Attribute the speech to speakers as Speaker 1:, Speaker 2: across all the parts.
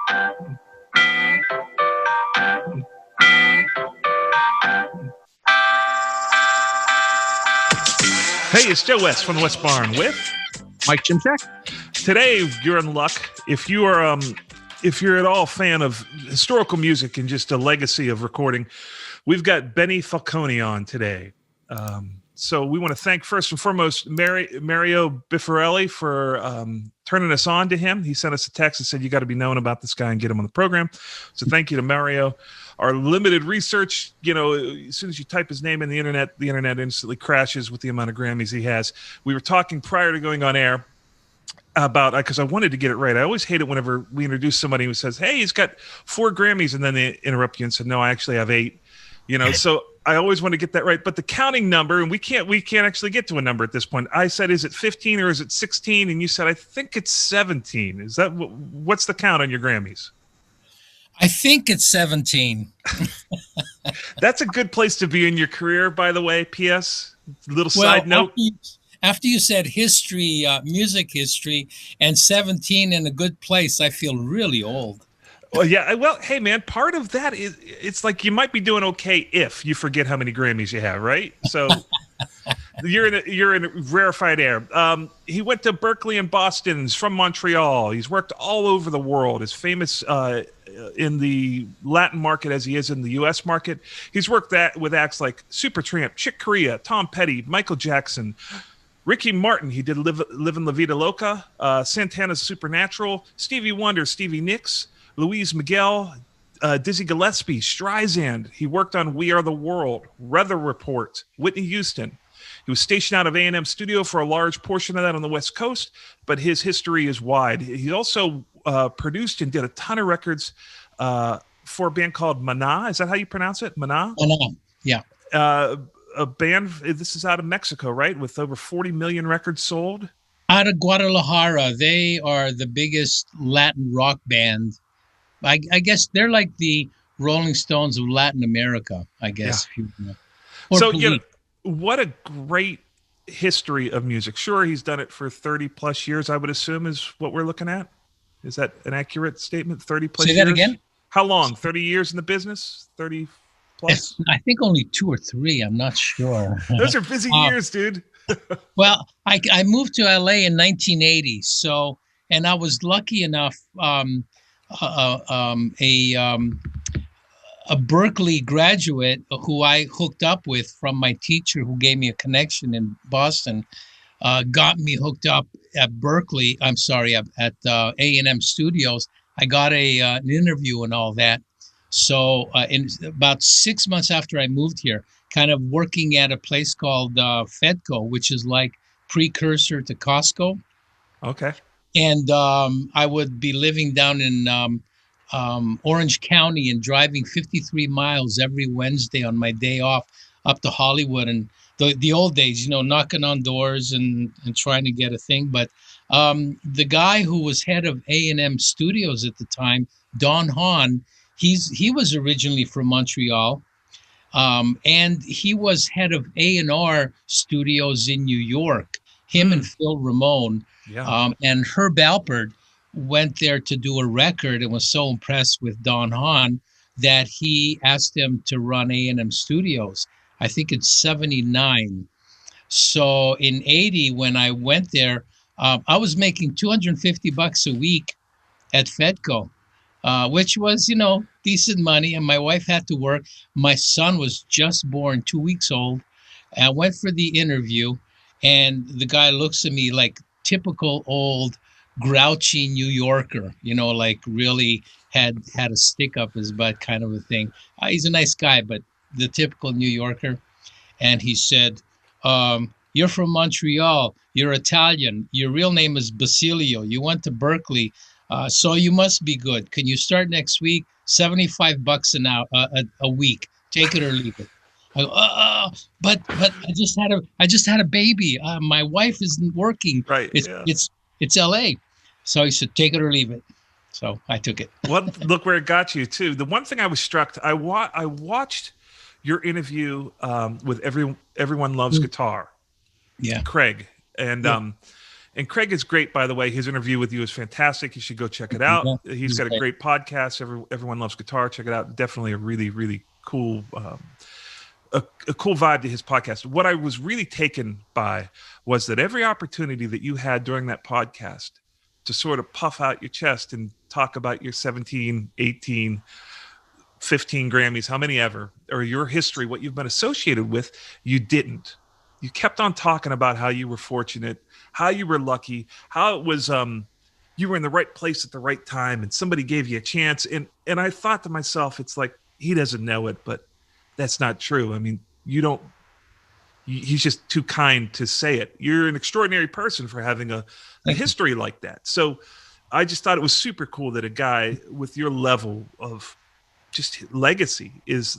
Speaker 1: Hey, it's Joe West from the West Barn with
Speaker 2: Mike Shimshack.
Speaker 1: Today, you're in luck. If you're at all a fan of historical music and just a legacy of recording, we've got Benny Faccone on today. So we want to thank first and foremost Mario Biffarelli for turning us on to him. He sent us a text and said, you got to be known about this guy and get him on the program. So thank you to Mario. Our limited research, as soon as you type his name in the internet instantly crashes with the amount of Grammys he has. We were talking prior to going on air about, because I wanted to get it right. I always hate it whenever we introduce somebody who says, hey, he's got 4 Grammys, and then they interrupt you and say, no, I actually have 8. So I always want to get that right. But the counting number, and we can't actually get to a number at this point. I said, is it 15 or is it 16? And you said, I think it's 17. Is that what's the count on your Grammys?
Speaker 3: I think it's 17.
Speaker 1: That's a good place to be in your career, by the way. P.S. Little side note.
Speaker 3: After you said history, music history, and 17 in a good place, I feel really old.
Speaker 1: Well, yeah. Well, hey, man, part of that is it's like you might be doing okay if you forget how many Grammys you have, right? So you're in rarefied air. He went to Berkeley and Boston. He's from Montreal. He's worked all over the world. He's famous in the Latin market as he is in the U.S. market. He's worked with acts like Supertramp, Chick Corea, Tom Petty, Michael Jackson, Ricky Martin. He did Livin' La Vida Loca, Santana's Supernatural, Stevie Wonder, Stevie Nicks, Louise Miguel, Dizzy Gillespie, Streisand. He worked on We Are the World, Weather Report, Whitney Houston. He was stationed out of A&M Studio for a large portion of that on the West Coast, but his history is wide. He also produced and did a ton of records for a band called Maná. Is that how you pronounce it? Maná?
Speaker 3: Maná, yeah.
Speaker 1: A band, this is out of Mexico, right? With over 40 million records sold?
Speaker 3: Out of Guadalajara. They are the biggest Latin rock band. I guess they're like the Rolling Stones of Latin America, I guess.
Speaker 1: Yeah. So, what a great history of music. Sure, he's done it for 30 plus years, I would assume, is what we're looking at. Is that an accurate statement? 30 plus years?
Speaker 3: Say that again?
Speaker 1: How long? 30 years in the business? 30 plus?
Speaker 3: I think only 2 or 3. I'm not sure.
Speaker 1: Those are busy years, dude.
Speaker 3: Well, I moved to LA in 1980. So, and I was lucky enough, a Berkeley graduate who I hooked up with from my teacher who gave me a connection in Boston, got me hooked up at Berkeley. I'm sorry, at A&M Studios. I got an interview and all that. So in about 6 months after I moved here, kind of working at a place called Fedco, which is like precursor to Costco.
Speaker 1: Okay.
Speaker 3: And I would be living down in Orange County and driving 53 miles every Wednesday on my day off up to Hollywood. And the old days, knocking on doors and trying to get a thing. But the guy who was head of A&M Studios at the time, Don Hahn, he was originally from Montreal. And he was head of A&R Studios in New York. Him and Phil Ramone. Yeah. And Herb Alpert went there to do a record and was so impressed with Don Hahn that he asked him to run A&M Studios. I think it's 79. So in 80, when I went there, I was making $250 a week at Fedco, which was, decent money. And my wife had to work. My son was just born, 2 weeks old. I went for the interview, and the guy looks at me like typical old grouchy New Yorker, like really had a stick up his butt kind of a thing. He's a nice guy, but the typical New Yorker. And he said, you're from Montreal, you're Italian, your real name is Basilio, you went to Berkeley, so you must be good. Can you start next week? $75 an hour, a week, take it or leave it. I go, but I just had a baby. My wife isn't working.
Speaker 1: Right.
Speaker 3: It's LA. So he said, take it or leave it. So I took it.
Speaker 1: Well, look where it got you too. The one thing I was struck, I watched your interview with Everyone Loves Guitar.
Speaker 3: Yeah.
Speaker 1: Craig. And And Craig is great, by the way. His interview with you is fantastic. You should go check it out. He's got a great podcast. Everyone loves guitar. Check it out. Definitely a really, really cool, a cool vibe to his podcast. What I was really taken by was that every opportunity that you had during that podcast to sort of puff out your chest and talk about your 17, 18, 15 Grammys, how many ever, or your history, what you've been associated with, you didn't. You kept on talking about how you were fortunate, how you were lucky, how it was you were in the right place at the right time and somebody gave you a chance. And I thought to myself, it's like, he doesn't know it, but that's not true. I mean, he's just too kind to say it. You're an extraordinary person for having a history like that. So I just thought it was super cool that a guy with your level of just legacy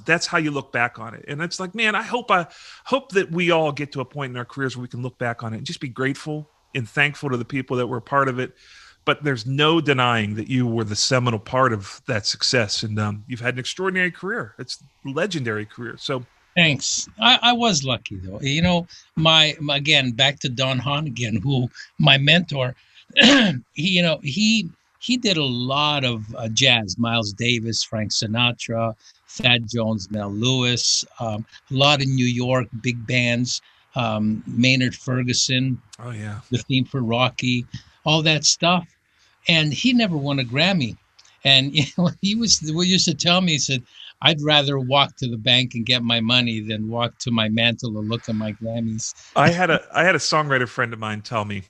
Speaker 1: that's how you look back on it. And it's like, man, I hope that we all get to a point in our careers where we can look back on it and just be grateful and thankful to the people that were a part of it. But there's no denying that you were the seminal part of that success. And you've had an extraordinary career. It's a legendary career. So
Speaker 3: thanks. I was lucky though. You know, again, back to Don Hahn, who my mentor, he did a lot of jazz. Miles Davis, Frank Sinatra, Thad Jones, Mel Lewis, a lot of New York big bands, Maynard Ferguson.
Speaker 1: Oh yeah,
Speaker 3: the theme for Rocky, all that stuff. And he never won a Grammy. And we used to tell me, he said, I'd rather walk to the bank and get my money than walk to my mantle and look at my Grammys.
Speaker 1: I had a songwriter friend of mine tell me,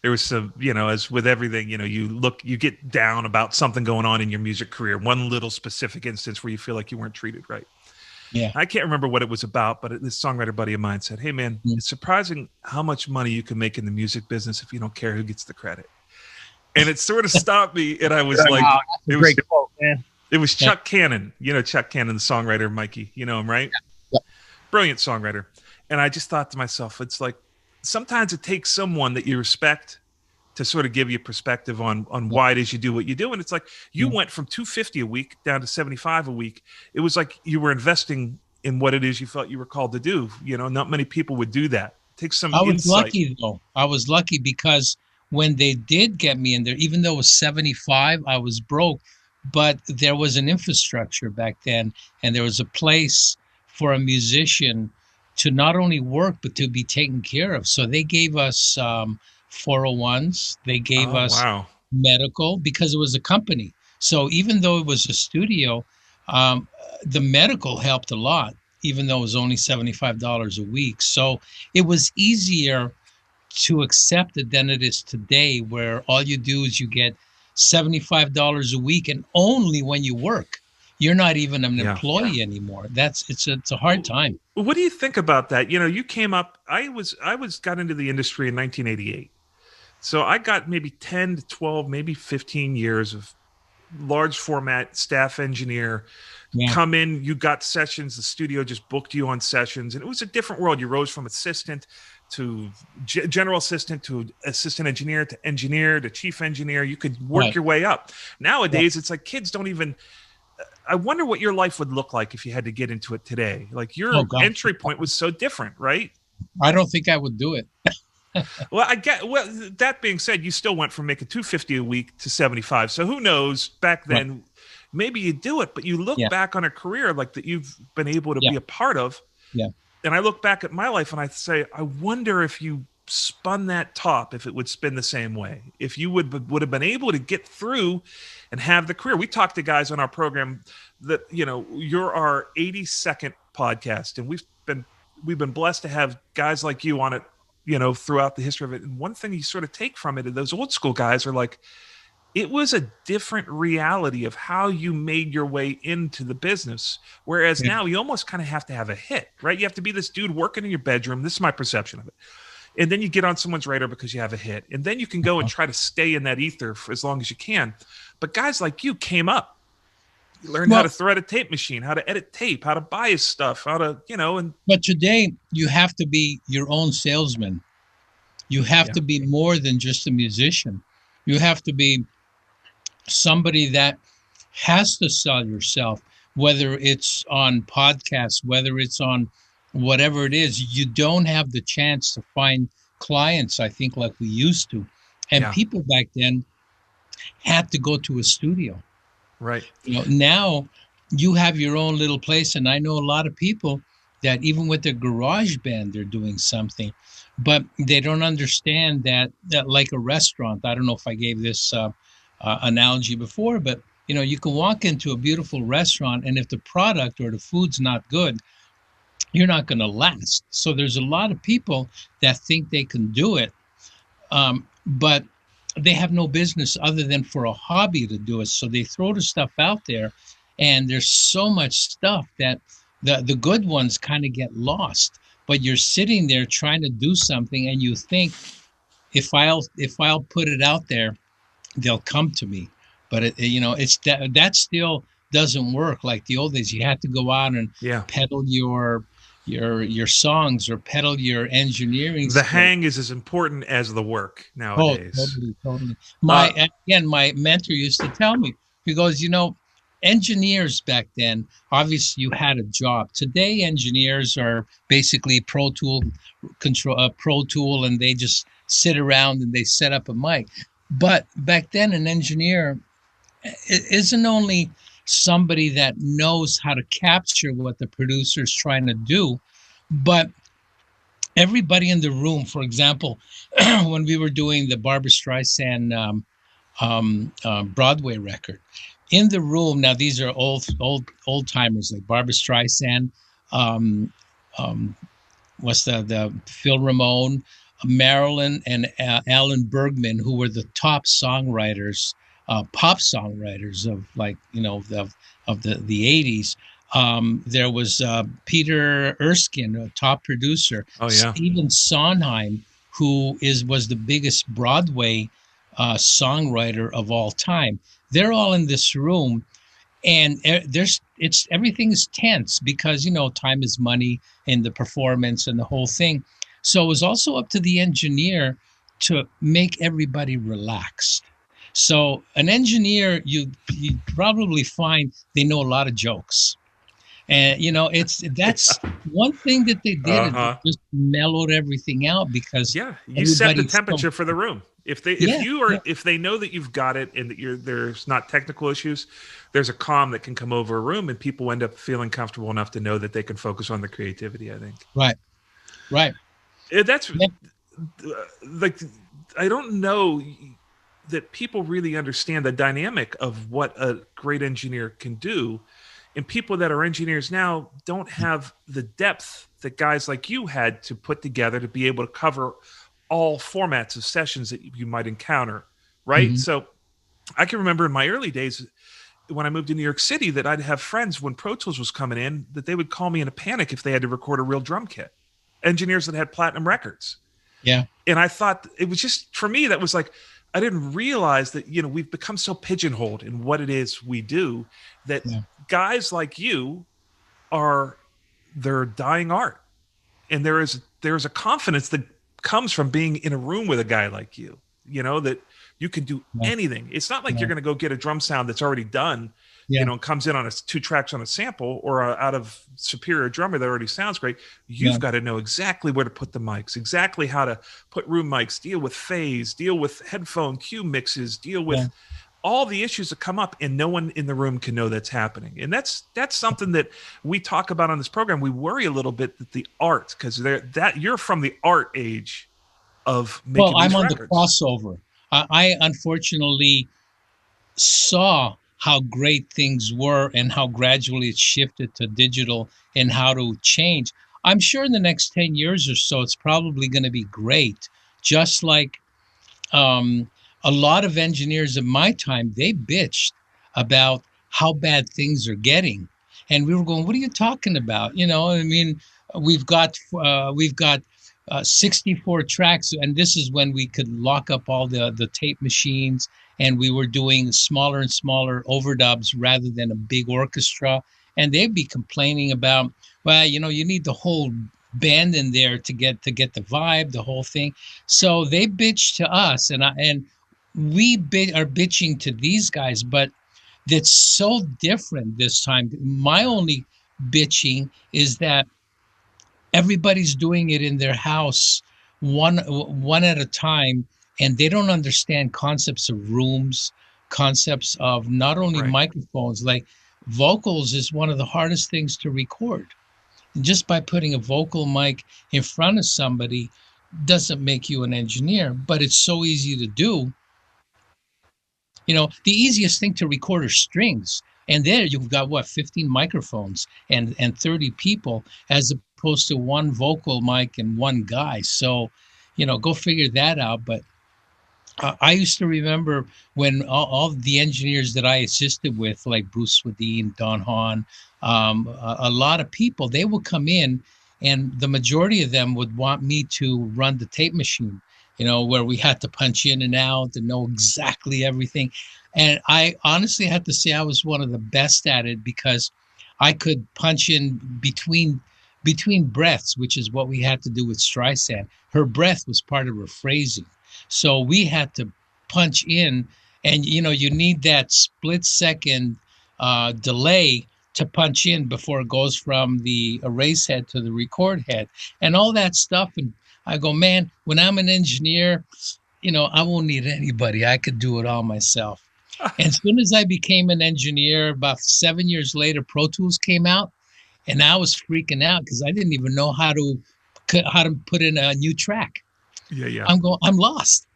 Speaker 1: there was some, as with everything, you get down about something going on in your music career, one little specific instance where you feel like you weren't treated right.
Speaker 3: Yeah.
Speaker 1: I can't remember what it was about, but this songwriter buddy of mine said, hey man, it's surprising how much money you can make in the music business if you don't care who gets the credit. And it sort of stopped me. And I was like,
Speaker 2: great quote, man.
Speaker 1: It was Chuck Cannon, Chuck Cannon, the songwriter, Mikey, you know him, right?
Speaker 2: Yeah.
Speaker 1: Brilliant songwriter. And I just thought to myself, it's like, sometimes it takes someone that you respect to sort of give you perspective on why it is you do what you do. And it's like, you went from $250 a week down to $75 a week. It was like you were investing in what it is you felt you were called to do. Not many people would do that. It takes some insight.
Speaker 3: I was lucky though. I was lucky because when they did get me in there, even though it was 75, I was broke, but there was an infrastructure back then, and there was a place for a musician to not only work, but to be taken care of. So they gave us 401s. They gave us medical because it was a company. So even though it was a studio, the medical helped a lot, even though it was only $75 a week. So it was easier to accept it than it is today, where all you do is you get $75 a week, and only when you work. You're not even an employee anymore. It's a hard time.
Speaker 1: What do you think about that? You came up. I got into the industry in 1988, so I got maybe 10 to 12, maybe 15 years of large format staff engineer. Come in, you got sessions. The studio just booked you on sessions, and it was a different world. You rose from assistant to general assistant to assistant engineer to chief engineer. You could work your way up. Nowadays, it's like kids don't even. I wonder what your life would look like if you had to get into it today. Like your entry point was so different, right?
Speaker 3: I don't think I would do it.
Speaker 1: Well, that being said, you still went from making $250 a week to 75. So who knows? Back then, maybe you do it, but you look back on a career like that you've been able to be a part of.
Speaker 3: Yeah.
Speaker 1: And I look back at my life and I say, I wonder if you spun that top, if it would spin the same way, if you would have been able to get through and have the career. We talked to guys on our program that, you're our 82nd podcast, and we've been blessed to have guys like you on it, throughout the history of it. And one thing you sort of take from it, those old school guys are like, it was a different reality of how you made your way into the business. Whereas now you almost kind of have to have a hit, right? You have to be this dude working in your bedroom. This is my perception of it. And then you get on someone's radar because you have a hit. And then you can go and try to stay in that ether for as long as you can. But guys like you came up. You learned how to thread a tape machine, how to edit tape, how to buy his stuff, how to,
Speaker 3: But today you have to be your own salesman. You have to be more than just a musician. You have to be somebody that has to sell yourself, whether it's on podcasts, whether it's on whatever it is. You don't have the chance to find clients, I think, like we used to. And
Speaker 1: Yeah.
Speaker 3: people back then had to go to a studio.
Speaker 1: Right.
Speaker 3: Now you have your own little place, and I know a lot of people that even with their garage band, they're doing something, but they don't understand that like a restaurant. I don't know if I gave this analogy before, but you can walk into a beautiful restaurant, and if the product or the food's not good, you're not going to last. So there's a lot of people that think they can do it, but they have no business other than for a hobby to do it. So they throw the stuff out there, and there's so much stuff that the good ones kind of get lost. But you're sitting there trying to do something, and you think, if I'll put it out there, they'll come to me. But it's that still doesn't work like the old days. You had to go out and
Speaker 1: Yeah.
Speaker 3: peddle your songs or peddle your engineering
Speaker 1: The
Speaker 3: skills.
Speaker 1: hang is as important as the work
Speaker 3: Oh,
Speaker 1: nowadays.
Speaker 3: totally, totally.
Speaker 1: Uh,
Speaker 3: My mentor used to tell me, he goes, engineers back then, obviously you had a job. Today, engineers are basically Pro Tool, and they just sit around and they set up a mic. But back then, an engineer isn't only somebody that knows how to capture what the producer's trying to do, but everybody in the room. For example, when we were doing the Barbra Streisand Broadway record, in the room, now these are old timers like Barbra Streisand, um, um, what's the Phil Ramone, Marilyn, and Alan Bergman, who were the top songwriters, pop songwriters of the 80s. There was Peter Erskine, a top producer,
Speaker 1: oh yeah.
Speaker 3: Stephen Sondheim, who was the biggest Broadway songwriter of all time. They're all in this room, and everything is tense because time is money and the performance and the whole thing. So it was also up to the engineer to make everybody relaxed. So an engineer, you probably find they know a lot of jokes. And that's one thing that they did, is they
Speaker 1: Uh-huh.
Speaker 3: just mellowed everything out because
Speaker 1: Yeah, you set the
Speaker 3: everybody's
Speaker 1: temperature for the room. If
Speaker 3: yeah, yeah,
Speaker 1: if they know that you've got it and that there's not technical issues, there's a calm that can come over a room, and people end up feeling comfortable enough to know that they can focus on the creativity. I think
Speaker 3: right, right.
Speaker 1: that's
Speaker 3: Yeah,
Speaker 1: like, I don't know that people really understand the dynamic of what a great engineer can do, and people that are engineers now don't have the depth that guys like you had to put together to be able to cover all formats of sessions that you might encounter, right?
Speaker 3: mhm.
Speaker 1: So I can remember in my early days when I moved to New York City that I'd have friends when Pro Tools was coming in that they would call me in a panic if they had to record a real drum kit. Engineers that had platinum records.
Speaker 3: Yeah,
Speaker 1: And I thought it was just, for me, that was like, I didn't realize that, we've become so pigeonholed in what it is we do that
Speaker 3: yeah,
Speaker 1: guys like you are their dying art. And there's a confidence that comes from being in a room with a guy like you, that you can do
Speaker 3: yeah,
Speaker 1: anything. It's not like
Speaker 3: yeah,
Speaker 1: you're going to go get a drum sound that's already done,
Speaker 3: yeah,
Speaker 1: and comes in on two tracks on a sample or out of superior drummer that already sounds great.
Speaker 3: yeah,
Speaker 1: You've got to know exactly where to put the mics, exactly how to put room mics, deal with phase, deal with headphone cue mixes, deal
Speaker 3: yeah.
Speaker 1: with all the issues that come up, and no one in the room can know that's happening. And that's something that we talk about on this program. We worry a little bit that the art, because that you're from the art age of
Speaker 3: Well,
Speaker 1: making
Speaker 3: I'm
Speaker 1: these
Speaker 3: on the
Speaker 1: records.
Speaker 3: crossover. I unfortunately saw how great things were and how gradually it shifted to digital and how to change. I'm sure in the next 10 years or so, it's probably going to be great. Just like um, a lot of engineers of my time, they bitched about how bad things are getting. And we were going, what are you talking about? I mean, we've got 64 tracks, and this is when we could lock up all the tape machines, and we were doing smaller and smaller overdubs rather than a big orchestra. And they'd be complaining about, well, you need the whole band in there to get the vibe, the whole thing. So they bitch to us, and we are bitching to these guys, but that's so different this time. My only bitching is that everybody's doing it in their house, one at a time, and they don't understand concepts of rooms, concepts of not only microphones, like vocals is one of the hardest things to record. And just by putting a vocal mic in front of somebody doesn't make you an engineer, but it's so easy to do. The easiest thing to record are strings. And there you've got, 15 microphones and 30 people, as opposed to one vocal mic and one guy. So, go figure that out. But I used to remember when all the engineers that I assisted with, like Bruce Swedien, Don Hahn, a lot of people, they would come in, and the majority of them would want me to run the tape machine, where we had to punch in and out and know exactly everything. And I honestly had to say I was one of the best at it, because I could punch in between breaths, which is what we had to do with Streisand. Her breath was part of her phrasing. So we had to punch in, and you need that split second delay to punch in before it goes from the erase head to the record head and all that stuff. And I go, man, when I'm an engineer, I won't need anybody. I could do it all myself. And as soon as I became an engineer, about 7 years later, Pro Tools came out, and I was freaking out because I didn't even know how to put in a new track.
Speaker 1: Yeah.
Speaker 3: I'm lost.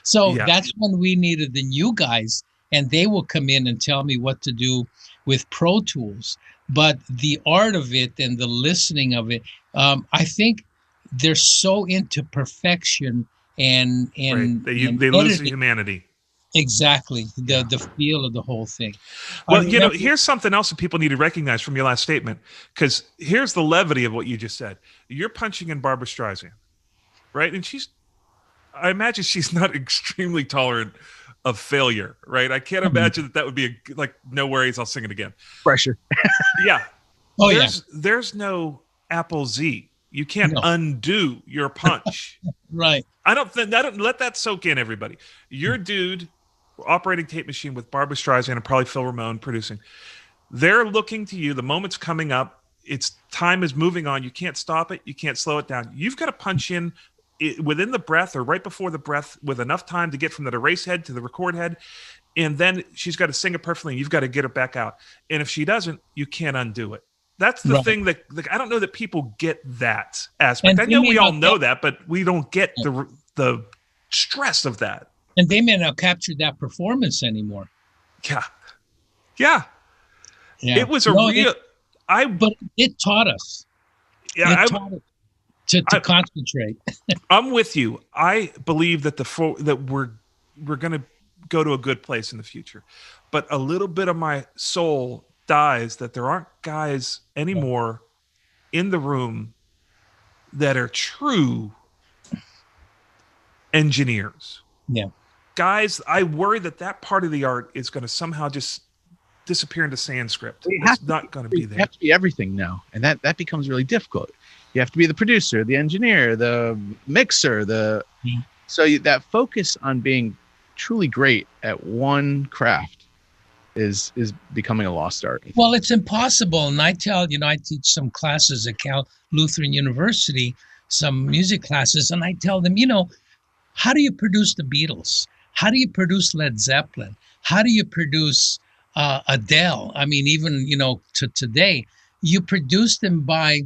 Speaker 3: So that's when we needed the new guys, and they will come in and tell me what to do with Pro Tools. But the art of it and the listening of it, I think they're so into perfection and
Speaker 1: they lose humanity.
Speaker 3: Exactly. The feel of the whole thing.
Speaker 1: Well, here's something else that people need to recognize from your last statement, because here's the levity of what you just said. You're punching in Barbra Streisand, right? And I imagine she's not extremely tolerant of failure, right? I can't imagine that would be no worries, I'll sing it again.
Speaker 2: Pressure.
Speaker 1: Yeah.
Speaker 3: Oh,
Speaker 1: there's no Apple Z. You can't undo your punch.
Speaker 3: Right.
Speaker 1: I don't let that soak in, everybody. Your dude operating tape machine with Barbra Streisand and probably Phil Ramone producing. They're looking to you. The moment's coming up. Time is moving on. You can't stop it. You can't slow it down. You've got to punch in within the breath or right before the breath with enough time to get from the erase head to the record head. And then she's got to sing it perfectly, and you've got to get her back out. And if she doesn't, you can't undo it. That's the thing that I don't know that people get that aspect. I know we all know that, but we don't get the stress of that.
Speaker 3: And they may not capture that performance anymore.
Speaker 1: Yeah. It was
Speaker 3: but it taught us.
Speaker 1: Yeah,
Speaker 3: it taught us to concentrate.
Speaker 1: I'm with you. I believe that that we're going to go to a good place in the future, but a little bit of my soul dies that there aren't guys anymore in the room that are true engineers.
Speaker 3: Yeah.
Speaker 1: Guys, I worry that part of the art is going to somehow just disappear into Sanskrit. It's not going to be there.
Speaker 2: You have to be everything now, and that becomes really difficult. You have to be the producer, the engineer, the mixer, so that focus on being truly great at one craft is becoming a lost art.
Speaker 3: Well, it's impossible. And I teach some classes at Cal Lutheran University, some music classes, and I tell them, how do you produce the Beatles? How do you produce Led Zeppelin? How do you produce Adele? I mean, even, to today, you produce them by,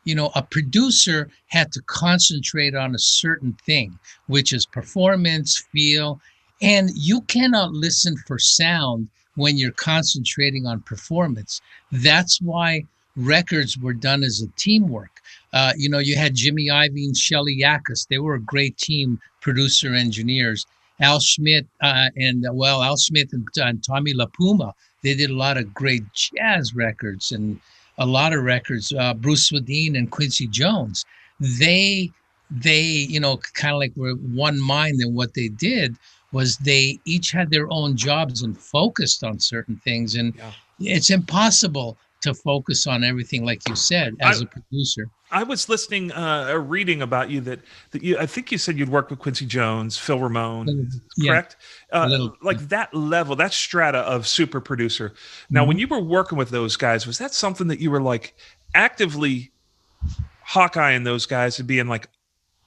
Speaker 3: a producer had to concentrate on a certain thing, which is performance, feel, and you cannot listen for sound when you're concentrating on performance. That's why records were done as a teamwork. You had Jimmy Iovine and Shelley Yakis. They were a great team, producer engineers. Al Schmidt and Tommy LaPuma, they did a lot of great jazz records and a lot of records. Bruce Swedien and Quincy Jones, they kind of like were one mind, and what they did was they each had their own jobs and focused on certain things. And it's impossible to focus on everything, like you said, as a producer.
Speaker 1: I was listening, reading about you that I think you said you'd worked with Quincy Jones, Phil Ramone, correct? Like that level, that strata of super producer. Now, when you were working with those guys, was that something that you were like actively hawkeyeing those guys and being like,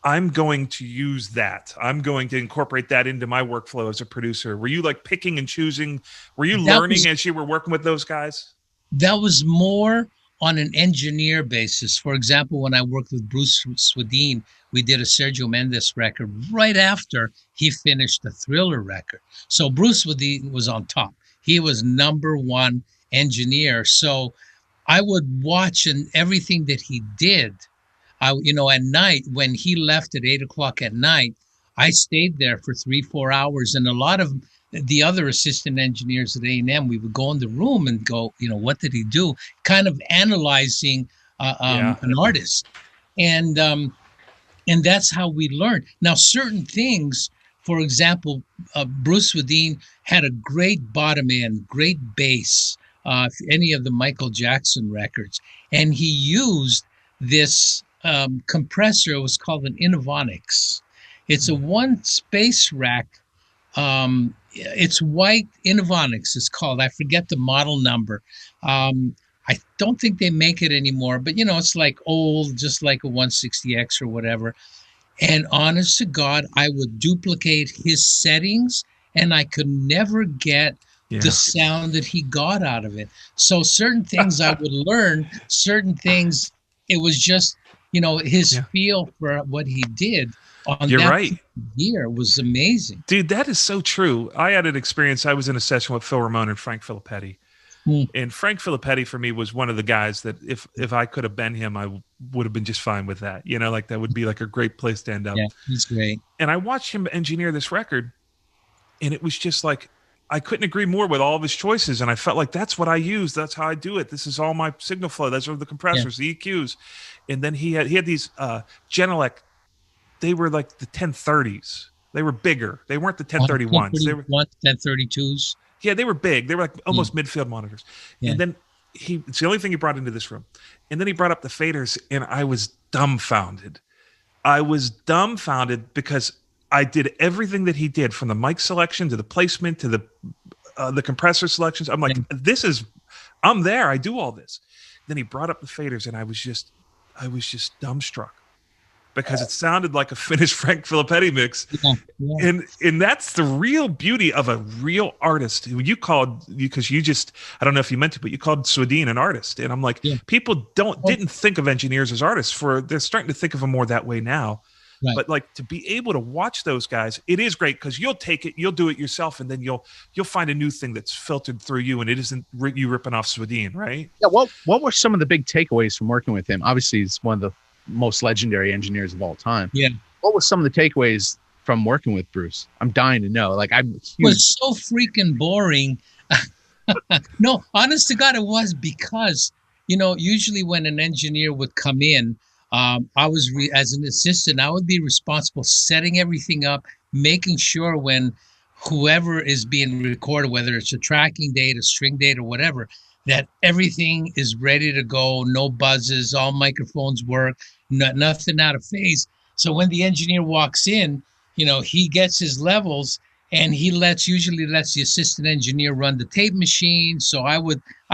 Speaker 1: I'm going to use that. I'm going to incorporate that into my workflow as a producer. Were you like picking and choosing? Were you learning as you were working with those guys?
Speaker 3: That was more on an engineer basis. For example, when I worked with Bruce Swedien, we did a Sergio Mendes record right after he finished the Thriller record. So Bruce Swedien was on top. He was #1 engineer. So I would watch and everything that he did. At night when he left at 8 o'clock at night, I stayed there for 3-4 hours, and a lot of the other assistant engineers at A&M, we would go in the room and go, what did he do? Kind of analyzing an artist, and that's how we learned. Now, certain things, for example, Bruce Swedien had a great bottom end, great bass, any of the Michael Jackson records, and he used this compressor. It was called an Inovonics. It's a one space rack. It's white Inovonics. It's called. I forget the model number. I don't think they make it anymore, but it's like old, just like a 160X or whatever. And honest to God, I would duplicate his settings, and I could never get the sound that he got out of it. So certain things I would learn, certain things it was just his feel for what he did on that year was amazing.
Speaker 1: Dude, that is so true. I had an experience. I was in a session with Phil Ramone and Frank Filippetti. And Frank Filippetti for me was one of the guys that if I could have been him, I would have been just fine with that. Like that would be like a great place to end up.
Speaker 3: Yeah, he's great.
Speaker 1: And I watched him engineer this record, and it was just like, I couldn't agree more with all of his choices. And I felt like that's what I use. That's how I do it. This is all my signal flow. Those are the compressors, the EQs. And then he had these Genelec. They were like the 1030s. They were bigger. They weren't the 1031s. They were
Speaker 3: 1032s.
Speaker 1: Yeah, they were big. They were like almost midfield monitors. Yeah. And then it's the only thing he brought into this room. And then he brought up the faders, and I was dumbfounded. I was dumbfounded because I did everything that he did, from the mic selection to the placement to the compressor selections. I'm like, I'm there. I do all this. Then he brought up the faders, and I was just dumbstruck because it sounded like a finished Frank Filippetti mix. And that's the real beauty of a real artist who you called, because I don't know if you meant to, but you called Swedien an artist. And I'm like, people didn't think of engineers as artists. They're starting to think of them more that way now. Right. But like, to be able to watch those guys, it is great because you'll take it, you'll do it yourself, and then you'll find a new thing that's filtered through you, and it isn't you ripping off Swedien, right?
Speaker 2: Yeah. What were some of the big takeaways from working with him? Obviously, he's one of the most legendary engineers of all time.
Speaker 3: Yeah.
Speaker 2: What were some of the takeaways from working with Bruce? I'm dying to know. Like, it
Speaker 3: was so freaking boring. No, honest to God, it was because usually when an engineer would come in, I was as an assistant, I would be responsible setting everything up, making sure when whoever is being recorded, whether it's a tracking date, a string date, or whatever, that everything is ready to go, no buzzes, all microphones work, nothing out of phase. So when the engineer walks in, he gets his levels, and he usually lets the assistant engineer run the tape machine. So I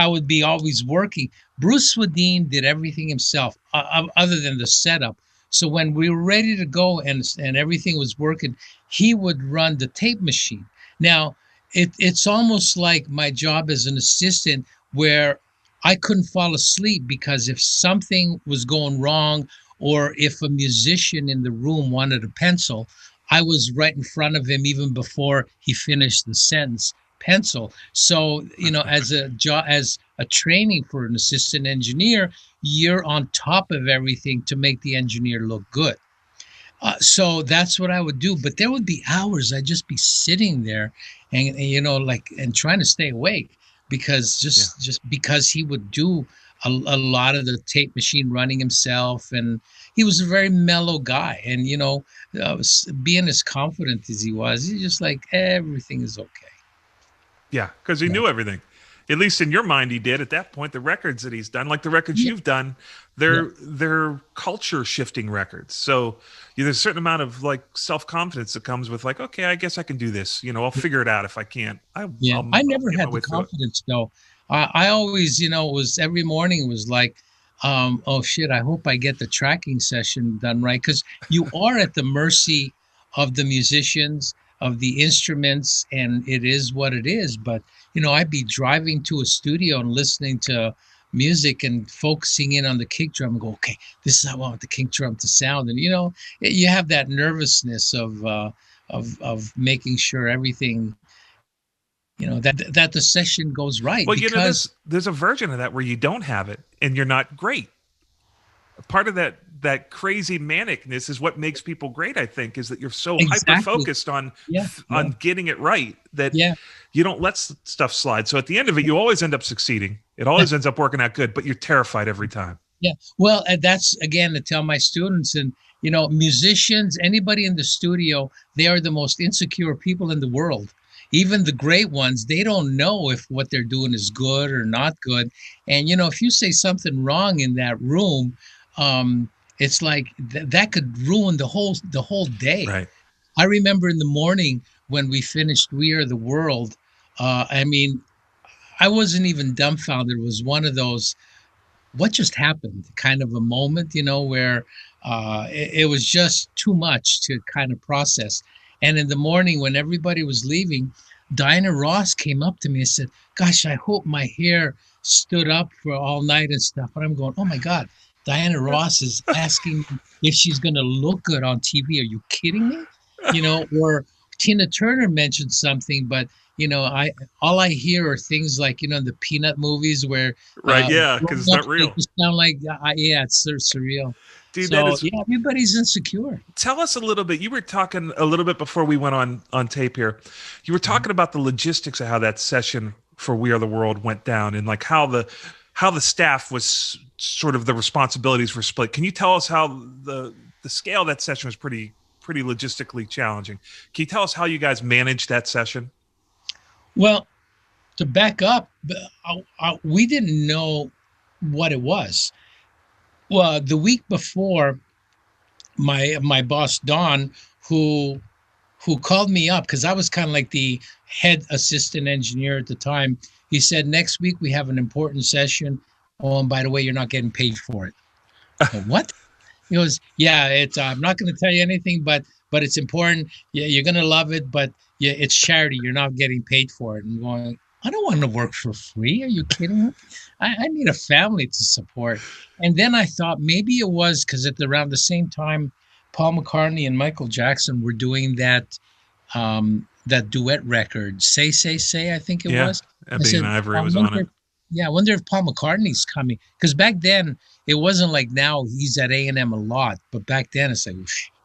Speaker 3: would be always working. Bruce Swedien did everything himself, other than the setup. So when we were ready to go and everything was working, he would run the tape machine. Now, it's almost like my job as an assistant, where I couldn't fall asleep, because if something was going wrong, or if a musician in the room wanted a pencil, I was right in front of him even before he finished the sentence. Pencil. So, as a training for an assistant engineer, you're on top of everything to make the engineer look good. So that's what I would do. But there would be hours I'd just be sitting there and trying to stay awake, because just because he would do a lot of the tape machine running himself, and he was a very mellow guy, and being as confident as he was, he's just like, everything is okay.
Speaker 1: Yeah, because he knew everything. At least in your mind, he did. At that point, the records that he's done, like the records you've done, they're culture shifting records. So there's a certain amount of like self-confidence that comes with like, okay, I guess I can do this. I'll figure it out if I can't.
Speaker 3: I never had the confidence though. I always, it was every morning it was like, oh shit, I hope I get the tracking session done right, because you are at the mercy of the musicians, of the instruments, and it is what it is. But I'd be driving to a studio and listening to music and focusing in on the kick drum and go, okay, this is how I want the kick drum to sound. And you have that nervousness of making sure everything, that the session goes right.
Speaker 1: Well,
Speaker 3: because
Speaker 1: there's a version of that where you don't have it and you're not great. Part of that crazy manicness is what makes people great, I think, is that you're so hyper focused on getting it right that you don't let stuff slide. So at the end of it, you always end up succeeding. It always ends up working out good, but you're terrified every time.
Speaker 3: Yeah. Well, that's again to tell my students, and musicians, anybody in the studio, they are the most insecure people in the world. Even the great ones, they don't know if what they're doing is good or not good. And if you say something wrong in that room, it's like that could ruin the whole day.
Speaker 1: Right.
Speaker 3: I remember in the morning when we finished "We Are the World." I wasn't even dumbfounded. It was one of those, what just happened kind of a moment, where it was just too much to kind of process. And in the morning when everybody was leaving, Diana Ross came up to me and said, "Gosh, I hope my hair stood up for all night and stuff." And I'm going, oh my God, Diana Ross is asking if she's going to look good on TV. Are you kidding me? Or Tina Turner mentioned something, but all I hear are things like, the Peanut movies where
Speaker 1: because it's not real.
Speaker 3: It sound like it's surreal.
Speaker 1: Dude,
Speaker 3: so everybody's insecure.
Speaker 1: Tell us a little bit. You were talking a little bit before we went on tape here. You were talking about the logistics of how that session for "We Are the World" went down, and like how the staff was sort of, the responsibilities were split. Can you tell us how the scale of that session was pretty logistically challenging? Can you tell us how you guys managed that session?
Speaker 3: Well, to back up, we didn't know what it was. Well, the week before, my boss Don, who called me up because I was kind of like the head assistant engineer at the time. He said, "Next week we have an important session. Oh, and by the way, you're not getting paid for it." Said, what? He goes, "Yeah, it's. I'm not going to tell you anything, but it's important. Yeah, you're going to love it, but yeah, it's charity. You're not getting paid for it." And I'm going, I don't want to work for free. Are you kidding me? I need a family to support. And then I thought maybe it was because around the same time, Paul McCartney and Michael Jackson were doing that duet record, Say, I think it was.
Speaker 1: Ebony and Ivory was on it.
Speaker 3: Yeah, I wonder if Paul McCartney's coming. Because back then, it wasn't like now he's at A&M a lot. But back then, it's like,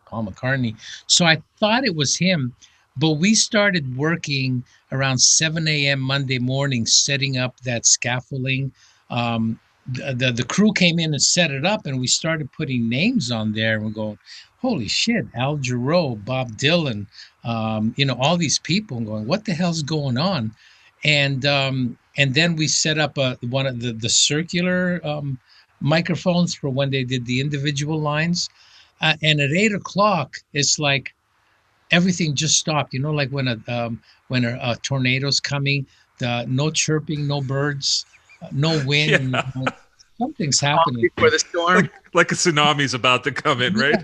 Speaker 3: Paul McCartney. So I thought it was him. But we started working around 7 a.m. Monday morning, setting up that scaffolding. The crew came in and set it up, and we started putting names on there. And we're going, holy shit, Al Jarreau, Bob Dylan, all these people. And going, what the hell's going on? And then we set up one of the circular microphones for when they did the individual lines. And at 8 o'clock, it's like everything just stopped. Like when a tornado's coming, no chirping, no birds, no wind.
Speaker 1: Yeah.
Speaker 3: Something's happening
Speaker 2: before the storm,
Speaker 1: like a tsunami's about to come in, right?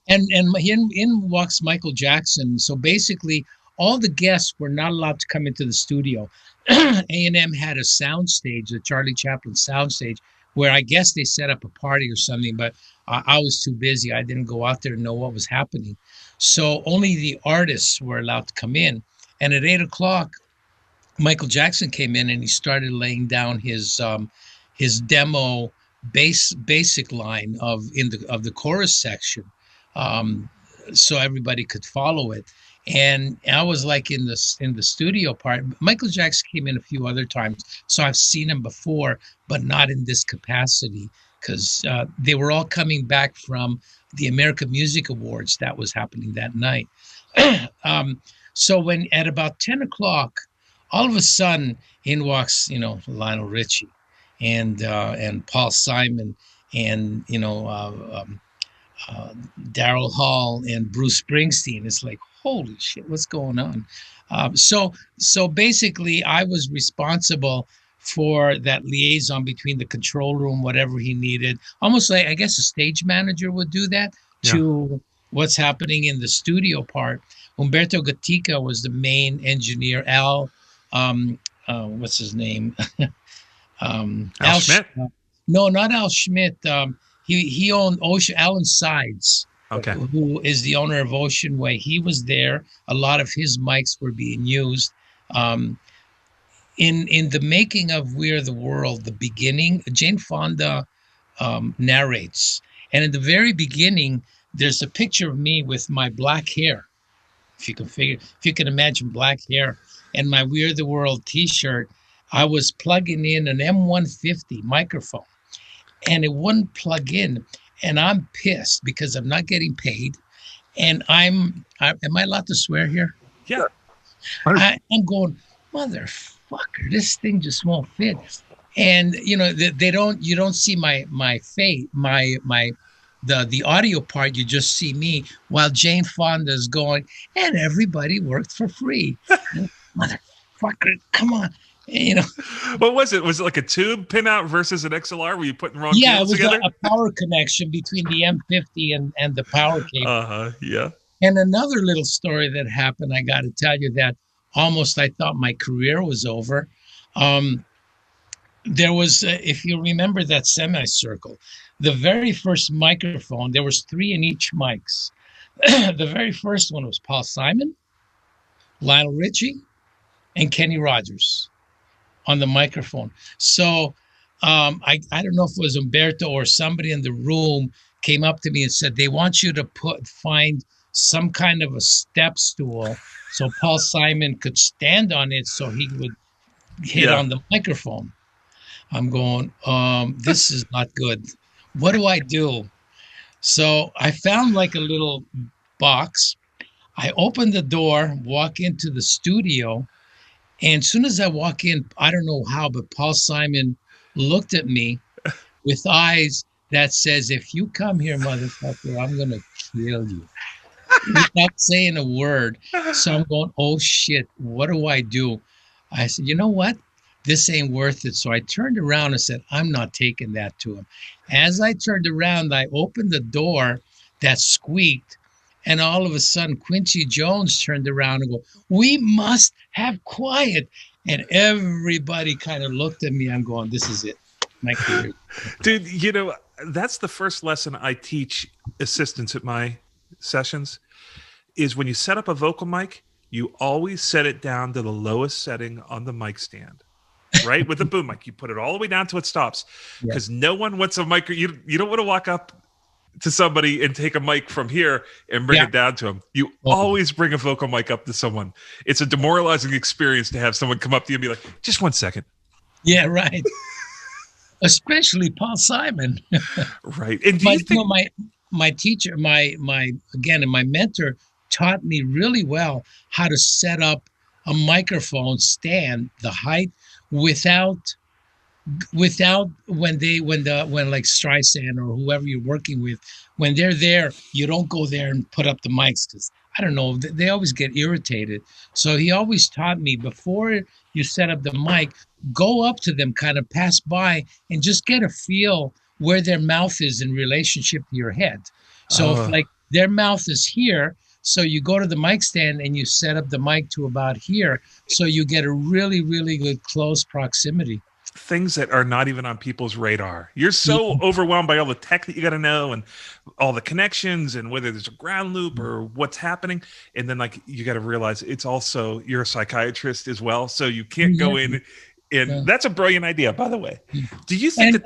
Speaker 3: And in walks Michael Jackson. So basically, all the guests were not allowed to come into the studio. A&M had a sound stage, the Charlie Chaplin sound stage, where I guess they set up a party or something, but I was too busy. I didn't go out there to know what was happening. So only the artists were allowed to come in. And at 8 o'clock, Michael Jackson came in and he started laying down his demo basic line of the chorus section, so everybody could follow it. And I was like in the studio part. Michael Jackson came in a few other times, so I've seen him before, but not in this capacity, because they were all coming back from the American Music Awards that was happening that night. So when at about 10 o'clock, all of a sudden in walks Lionel Richie and Paul Simon and Daryl Hall and Bruce Springsteen. It's like, holy shit, what's going on? So basically, I was responsible for that liaison between the control room, whatever he needed. Almost like, I guess, a stage manager would do that to what's happening in the studio part. Umberto Gatica was the main engineer. Al, what's his name?
Speaker 1: Al Schmidt?
Speaker 3: No, not Al Schmidt. He owned Alan Sides, who is the owner of Ocean Way. He was there. A lot of his mics were being used. In the making of We Are the World, the beginning, Jane Fonda narrates. And in the very beginning, there's a picture of me with my black hair. If you can imagine black hair and my We Are the World t-shirt, I was plugging in an M150 microphone and it wouldn't plug in. And I'm pissed because I'm not getting paid. And am I allowed to swear here?
Speaker 1: Yeah.
Speaker 3: I'm going, motherfucker, this thing just won't fit. And you don't see my face, the audio part. You just see me while Jane Fonda's going, and everybody worked for free. Motherfucker, come on.
Speaker 1: What was it? Was it like a tube pinout versus an XLR? Were you putting wrong cables together?
Speaker 3: Yeah, it was a power connection between the M50 and the power cable.
Speaker 1: Yeah.
Speaker 3: And another little story that happened, I got to tell you, that almost I thought my career was over. There was, if you remember that semicircle, the very first microphone, there was 3 in each mics. The very first one was Paul Simon, Lionel Richie, and Kenny Rogers on the microphone. So I don't know if it was Umberto or somebody in the room came up to me and said, they want you to find some kind of a step stool so Paul Simon could stand on it so he would hit on the microphone. I'm going, this is not good. What do I do? So I found like a little box. I opened the door, walk into the studio. And as soon as I walk in, I don't know how, but Paul Simon looked at me with eyes that says, if you come here, motherfucker, I'm going to kill you. Without saying a word. So I'm going, oh shit, what do I do? I said, you know what? This ain't worth it. So I turned around and said, I'm not taking that to him. As I turned around, I opened the door that squeaked. And all of a sudden, Quincy Jones turned around and go, we must have quiet. And everybody kind of looked at me. I'm going, this is it. My career.
Speaker 1: Dude, that's the first lesson I teach assistants at my sessions is when you set up a vocal mic, you always set it down to the lowest setting on the mic stand. Right? With a boom mic, you put it all the way down till it stops because no one wants a mic. You don't want to walk up to somebody and take a mic from here and bring it down to them. You always bring a vocal mic up to someone. It's a demoralizing experience to have someone come up to you and be like, just 1 second.
Speaker 3: Yeah, right. Especially Paul Simon.
Speaker 1: Right. And do you think
Speaker 3: my teacher, my mentor taught me really well how to set up a microphone stand, the height, without when like Streisand or whoever you're working with, when they're there, you don't go there and put up the mics because I don't know, they always get irritated. So he always taught me, before you set up the mic, go up to them, kind of pass by and just get a feel where their mouth is in relationship to your head. So if like their mouth is here, so you go to the mic stand and you set up the mic to about here, so you get a really, really good close proximity.
Speaker 1: Things that are not even on people's radar. You're so overwhelmed by all the tech that you got to know and all the connections and whether there's a ground loop or what's happening. And then like, you got to realize it's also, you're a psychiatrist as well. So you can't go in and that's a brilliant idea, by the way. Do you think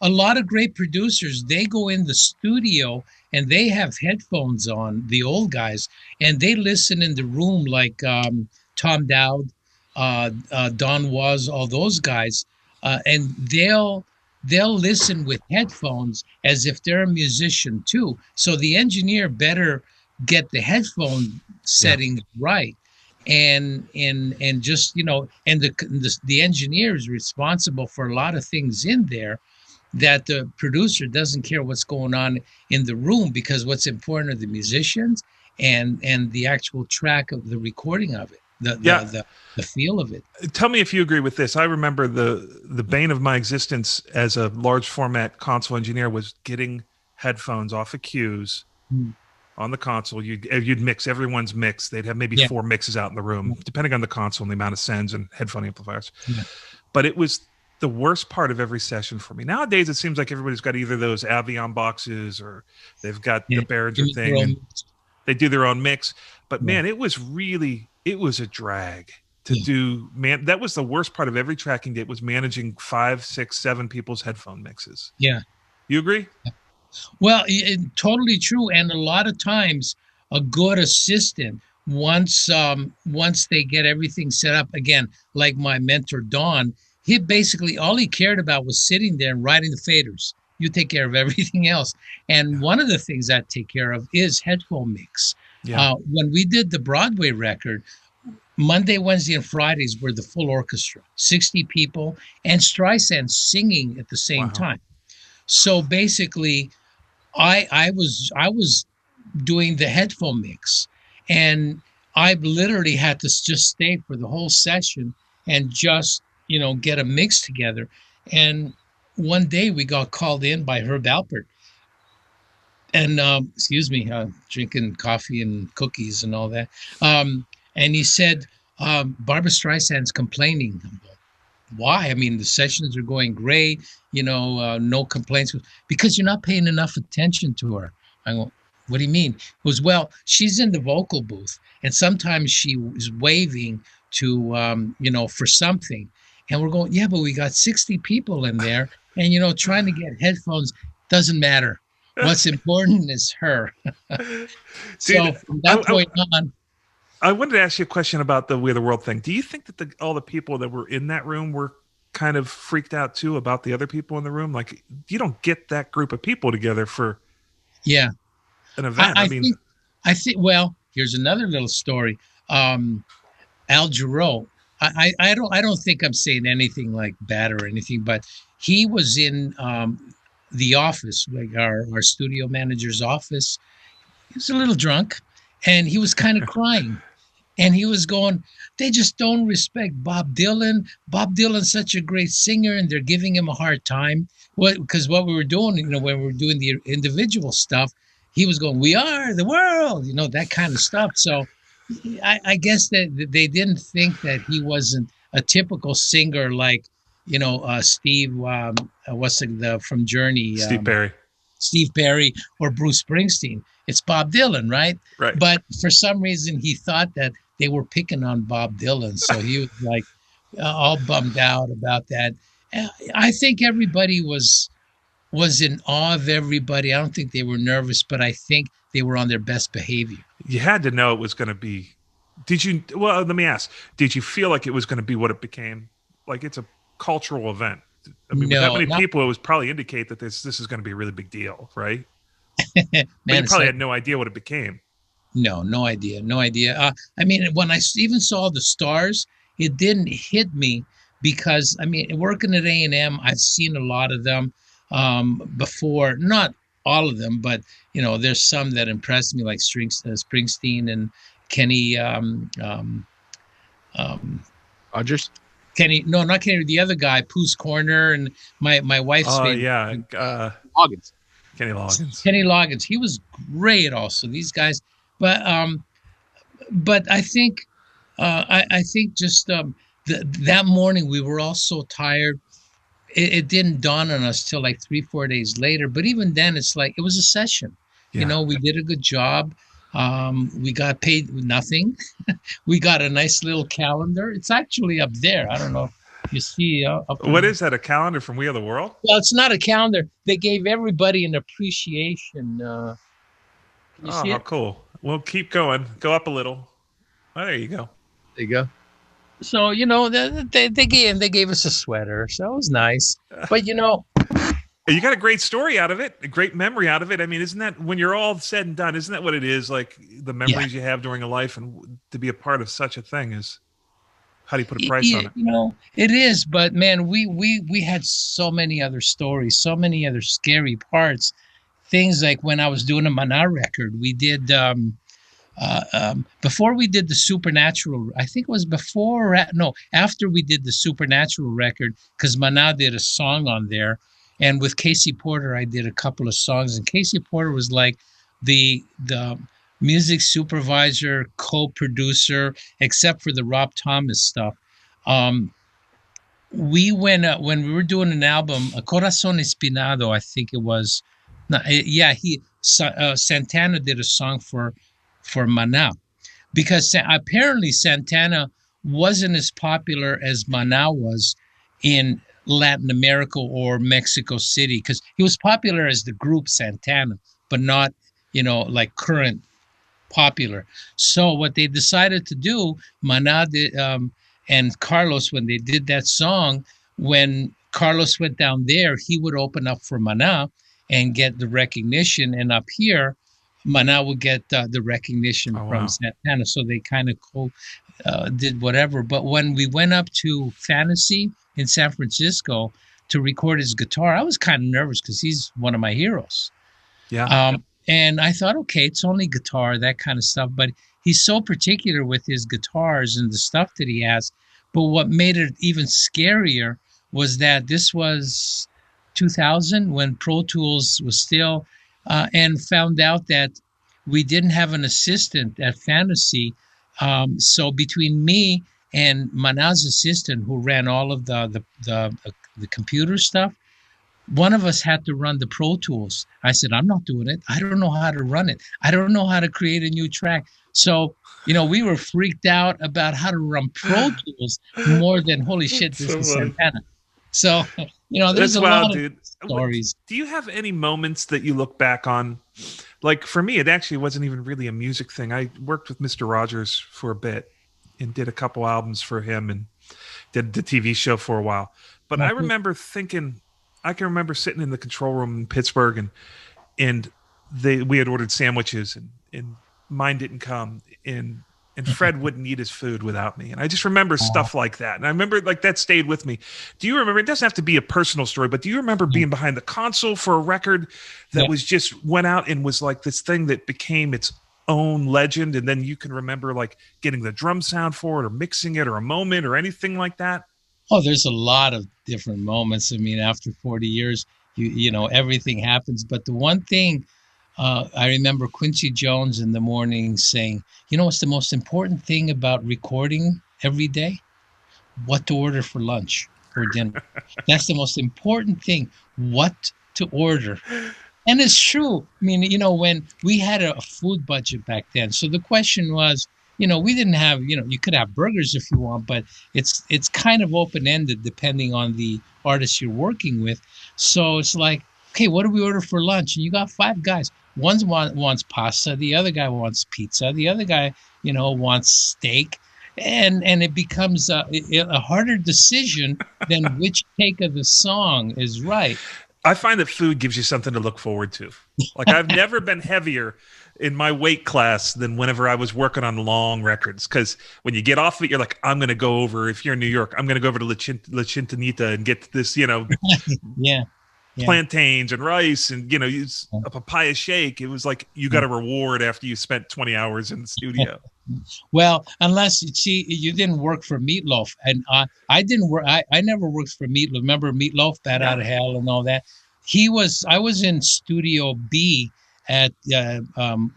Speaker 3: a lot of great producers, they go in the studio and they have headphones on, the old guys, and they listen in the room like Tom Dowd, Don Was, all those guys, and they'll listen with headphones as if they're a musician too. So the engineer better get the headphone settings right, and just and the engineer is responsible for a lot of things in there that the producer doesn't care what's going on in the room, because what's important are the musicians and the actual track of the recording of it. the feel of it.
Speaker 1: Tell me if you agree with this. I remember the bane of my existence as a large format console engineer was getting headphones off of cues on the console. You'd mix everyone's mix. They'd have maybe 4 mixes out in the room, depending on the console and the amount of sends and headphone amplifiers. Yeah. But it was the worst part of every session for me. Nowadays, it seems like everybody's got either those Avion boxes or they've got the Behringer thing. And they do their own mix. But man, it was a drag to do. Man, that was the worst part of every tracking date, was managing 5, 6, 7 people's headphone mixes.
Speaker 3: Yeah.
Speaker 1: You agree?
Speaker 3: Well, totally true. And a lot of times a good assistant, once they get everything set up, again, like my mentor, Don, he basically, all he cared about was sitting there and writing the faders. You take care of everything else. And one of the things I take care of is headphone mix. Yeah. When we did the Broadway record, Monday, Wednesday, and Fridays were the full orchestra, 60 people, and Streisand singing at the same time. So basically, I was doing the headphone mix, and I literally had to just stay for the whole session and just, get a mix together. And one day we got called in by Herb Alpert, and drinking coffee and cookies and all that. And he said, Barbra Streisand's complaining. Why? I mean, the sessions are going great, no complaints. Because you're not paying enough attention to her. I go, what do you mean? He goes, well, she's in the vocal booth, and sometimes she is waving to, for something. And we're going, yeah, but we got 60 people in there, and, trying to get headphones doesn't matter. What's important is her. So from that point on,
Speaker 1: I wanted to ask you a question about the We Are the World thing. Do you think that all the people that were in that room were kind of freaked out too about the other people in the room? Like, you don't get that group of people together for an event.
Speaker 3: I think. Well, here's another little story. Al Jarreau. I don't think I'm saying anything like bad or anything, but he was in the office, like our studio manager's office. He was a little drunk, and he was kind of crying. And he was going, they just don't respect Bob Dylan. Bob Dylan's such a great singer, and they're giving him a hard time. Because what we were doing, when we were doing the individual stuff, he was going, we are the world, that kind of stuff. So I guess that they didn't think that he wasn't a typical singer like, Steve, from Journey?
Speaker 1: Steve Perry.
Speaker 3: Steve Perry or Bruce Springsteen. It's Bob Dylan, right?
Speaker 1: Right.
Speaker 3: But for some reason, he thought that they were picking on Bob Dylan. So he was like all bummed out about that. I think everybody was in awe of everybody. I don't think they were nervous, but I think they were on their best behavior.
Speaker 1: You had to know it was going to be. Let me ask, did you feel like it was going to be what it became? Like, it's a cultural event. I mean, with that many people, it was probably indicate that this is going to be a really big deal, right?
Speaker 3: Man,
Speaker 1: but you probably had no idea what it became.
Speaker 3: No idea. I mean, when I even saw the stars, it didn't hit me because, I mean, working at A&M, I've seen a lot of them before. Not all of them, but, there's some that impressed me, like Springsteen and Kenny.
Speaker 2: Rogers?
Speaker 3: Kenny, no, not Kenny, the other guy, Pooh's Corner, and my wife's favorite.
Speaker 2: Loggins.
Speaker 1: Kenny Loggins.
Speaker 3: Kenny Loggins. He was great also, these guys. But I think just that morning we were all so tired. It didn't dawn on us till like 3-4 days later. But even then, it's like it was a session. Yeah. We did a good job. We got paid nothing. We got a nice little calendar. It's actually up there. I don't know if you see.
Speaker 1: What is that? A calendar from We Are the World?
Speaker 3: Well, it's not a calendar. They gave everybody an appreciation. Can you see it?
Speaker 1: Cool. Well, keep going. Go up a little. Oh, there you go.
Speaker 2: There you go.
Speaker 3: So, they gave us a sweater. So it was nice. But,
Speaker 1: you got a great story out of it, a great memory out of it. I mean, isn't that, when you're all said and done, isn't that what it is? Like, the memories you have during a life, and to be a part of such a thing is, how do you put a price on it?
Speaker 3: It is. But, man, we had so many other stories, so many other scary parts. Things like when I was doing a Maná record, we did before we did the Supernatural, I think it was after we did the Supernatural record, because Mana did a song on there, and with Casey Porter, I did a couple of songs, and Casey Porter was like the music supervisor, co-producer, except for the Rob Thomas stuff. We went when we were doing an album, Corazón Espinado, I think it was. Santana did a song for Mana, because apparently Santana wasn't as popular as Mana was in Latin America or Mexico City, because he was popular as the group Santana, but not, like current popular. So what they decided to do, Mana did, and Carlos, when they did that song, when Carlos went down there, he would open up for Mana and get the recognition, and up here, Mana would get the recognition from Santana. So they kind of did whatever. But when we went up to Fantasy in San Francisco to record his guitar, I was kind of nervous because he's one of my heroes.
Speaker 1: Yeah.
Speaker 3: And I thought, okay, it's only guitar, that kind of stuff. But he's so particular with his guitars and the stuff that he has. But what made it even scarier was that this was 2000 when Pro Tools was still, and found out that we didn't have an assistant at Fantasy. So between me and Mana's assistant, who ran all of the computer stuff, one of us had to run the Pro Tools. I said, I'm not doing it. I don't know how to run it. I don't know how to create a new track. So, we were freaked out about how to run Pro Tools more than, holy shit, this is Santana. So, there's
Speaker 1: That's
Speaker 3: a
Speaker 1: wild,
Speaker 3: lot
Speaker 1: dude.
Speaker 3: of stories.
Speaker 1: Do you have any moments that you look back on? Like for me, it actually wasn't even really a music thing. I worked with Mr. Rogers for a bit and did a couple albums for him and did the TV show for a while. But I remember thinking, I can remember sitting in the control room in Pittsburgh and we had ordered sandwiches and mine didn't come and Fred wouldn't eat his food without me. And I just remember stuff like that. And I remember like that stayed with me. Do you remember, it doesn't have to be a personal story, but do you remember being behind the console for a record that was just went out and was like this thing that became its own legend? And then you can remember like getting the drum sound for it or mixing it or a moment or anything like that?
Speaker 3: Oh, there's a lot of different moments. I mean, after 40 years, everything happens. But the one thing, I remember Quincy Jones in the morning saying, what's the most important thing about recording every day? What to order for lunch or dinner. That's the most important thing, what to order. And it's true. I mean, when we had a food budget back then. So the question was, we didn't have, you could have burgers if you want, but it's kind of open-ended depending on the artist you're working with. So it's like, okay, what do we order for lunch? And you got 5 guys. One wants pasta, the other guy wants pizza, the other guy, wants steak. And it becomes a harder decision than which take of the song is right.
Speaker 1: I find that food gives you something to look forward to. Like I've never been heavier in my weight class than whenever I was working on long records. Because when you get off of it, you're like, I'm going to go over, if you're in New York, I'm going to go over to La Chintanita and get this,
Speaker 3: yeah.
Speaker 1: plantains and rice and, use a papaya shake. It was like you got a reward after you spent 20 hours in the studio.
Speaker 3: Well, unless you didn't work for Meatloaf, and I didn't work. I never worked for Meatloaf. Remember Meatloaf, Bat Out of Hell, and all that. I was in Studio B at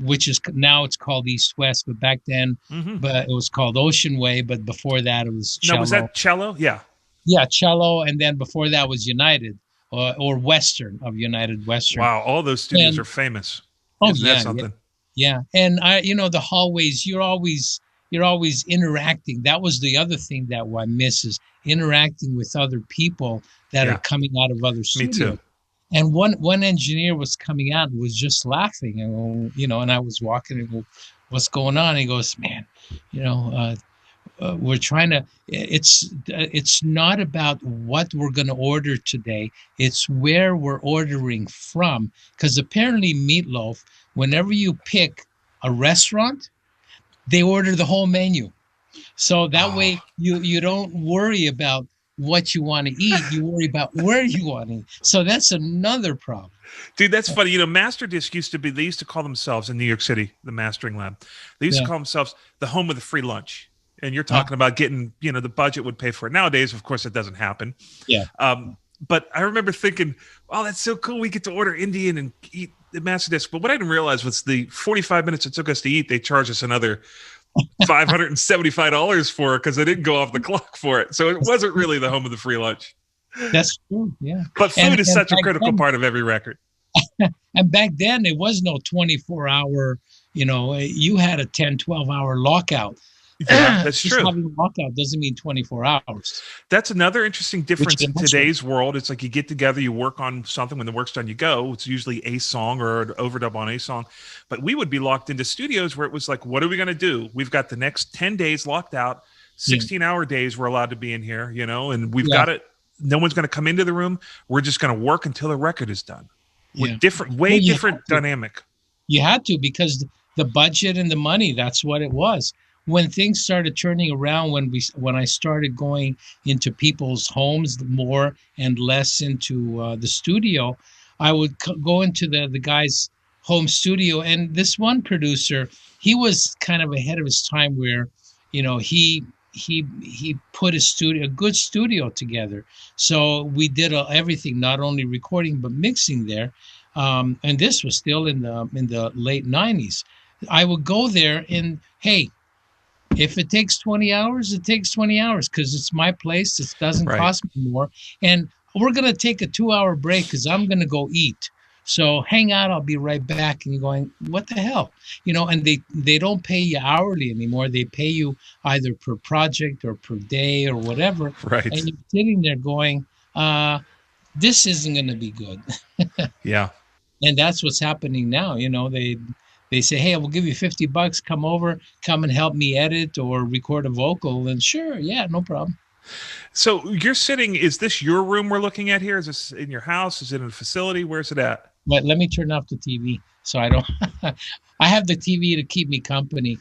Speaker 3: which is now it's called East West, but back then, but it was called Ocean Way. But before that, it was Cello.
Speaker 1: No, was that Cello? Yeah,
Speaker 3: Cello, and then before that was United or Western of United Western.
Speaker 1: Wow, all those studios are famous. Isn't that something?
Speaker 3: Yeah, and the hallways, you're always interacting. That was the other thing that I miss is interacting with other people that are coming out of other studios.
Speaker 1: Me too.
Speaker 3: And one engineer was coming out and was just laughing, and and I was walking and go, "What's going on?" And he goes, "Man, we're trying to. It's not about what we're going to order today. It's where we're ordering from, because apparently Meatloaf, whenever you pick a restaurant, they order the whole menu. So that way you don't worry about what you want to eat. You worry about where you want to eat. So that's another problem.
Speaker 1: Dude, that's funny. You know, Master Disc used to be, they used to call themselves in New York City, the mastering lab. They used to call themselves the home of the free lunch. And you're talking about getting, you know, the budget would pay for it. Nowadays, of course, it doesn't happen.
Speaker 3: Yeah.
Speaker 1: But I remember thinking, oh, that's so cool. We get to order Indian and eat the Master Disc. But what I didn't realize was the 45 minutes it took us to eat, they charged us another $575 for it because they didn't go off the clock for it. So it wasn't really the home of the free lunch.
Speaker 3: That's true. Yeah.
Speaker 1: But food is such a critical part of every record.
Speaker 3: And back then, there was no 24-hour, you know, you had a 10, 12-hour lockout.
Speaker 1: Yeah, that's
Speaker 3: Just
Speaker 1: true.
Speaker 3: having a lockout doesn't mean 24 hours.
Speaker 1: That's another interesting difference in today's world. It's like you get together, you work on something. When the work's done, you go. It's usually a song or an overdub on a song. But we would be locked into studios where it was like, what are we going to do? We've got the next 10 days locked out, 16-hour days we're allowed to be in here, you know, and we've got it. No one's going to come into the room. We're just going to work until the record is done. With different, way different dynamic.
Speaker 3: You had to, because the budget and the money, that's what it was. When things started turning around, when I started going into people's homes more and less into the studio, I would go into the guy's home studio. And this one producer, he was kind of ahead of his time, where, you know, he put a good studio together. So we did everything, not only recording but mixing there. And this was still in the late 90s. I would go there and, hey, if it takes 20 hours, it takes 20 hours, because it's my place. It doesn't cost me more. And we're going to take a 2-hour break because I'm going to go eat. So hang out. I'll be right back. And you're going, what the hell? You know, and they don't pay you hourly anymore. They pay you either per project or per day or whatever.
Speaker 1: Right.
Speaker 3: And you're sitting there going, this isn't going to be good.
Speaker 1: Yeah.
Speaker 3: And that's what's happening now. You know, they say, hey, we'll give you $50, come and help me edit or record a vocal. And sure, yeah, no problem.
Speaker 1: So you're sitting, is this your room we're looking at here? Is this in your house? Is it in a facility? Where's it at?
Speaker 3: But let me turn off the TV so I don't, I have the TV to keep me company.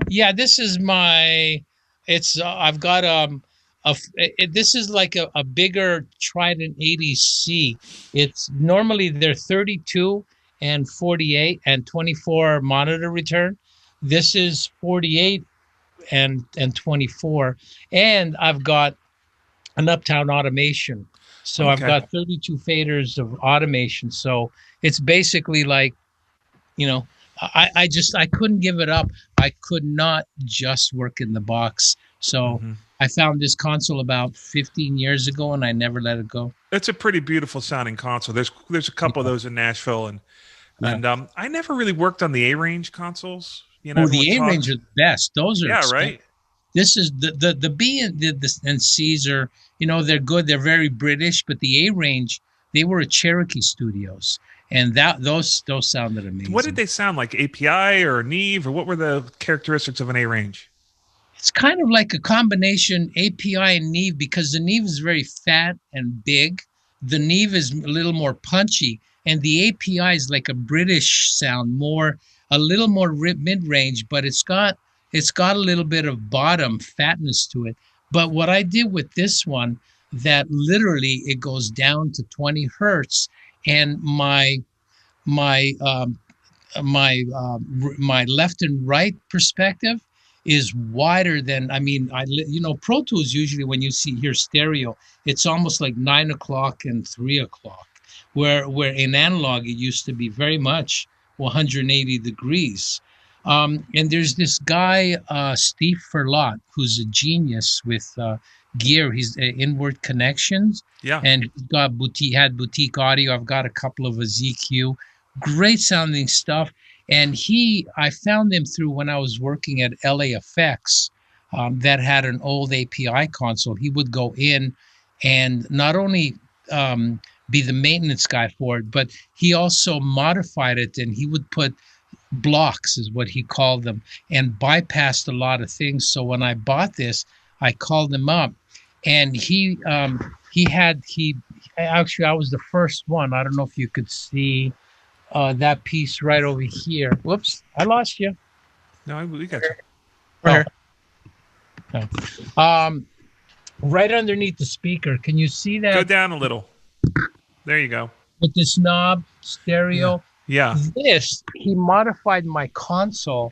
Speaker 3: Yeah, this is I've got, this is like a bigger Trident 80C. It's normally they're 32 and 48 and 24 monitor return. This is 48 and 24. And I've got an Uptown automation. So I've got 32 faders of automation. So it's basically like, you know, I couldn't give it up. I could not just work in the box. So I found this console about 15 years ago, and I never let it go.
Speaker 1: It's a pretty beautiful sounding console. There's a couple of those in Nashville, and I never really worked on the A-range consoles. You know,
Speaker 3: the A-range are the best. Those are
Speaker 1: right.
Speaker 3: This is the B and C's are, you know, they're good. They're very British, but the A-range, they were at Cherokee Studios, and those sounded amazing.
Speaker 1: What did they sound like? API or Neve, or what were the characteristics of an A-range?
Speaker 3: It's kind of like a combination API and Neve, because the Neve is very fat and big. The Neve is a little more punchy, and the API is like a British sound, a little more mid-range, but it's got a little bit of bottom fatness to it. But what I did with this one, that literally it goes down to 20 hertz, and my left and right perspective is wider than, Pro Tools, usually when you hear stereo, it's almost like 9 o'clock and 3 o'clock, where in analog it used to be very much 180 degrees. And there's this guy, Steve Ferlot, who's a genius with gear. He's Inward Connections. Yeah. And had boutique audio. I've got a couple of a ZQ. Great sounding stuff. And I found him through when I was working at LAFX, that had an old API console. He would go in and not only be the maintenance guy for it, but he also modified it, and he would put blocks, is what he called them, and bypassed a lot of things. So when I bought this, I called him up, and actually, I was the first one. I don't know if you could see that piece right over here. Whoops, I lost you.
Speaker 1: No, we got you.
Speaker 3: Right here. Right underneath the speaker. Can you see that?
Speaker 1: Go down a little. There you go.
Speaker 3: with this knob stereo.
Speaker 1: Yeah.
Speaker 3: This, he modified my console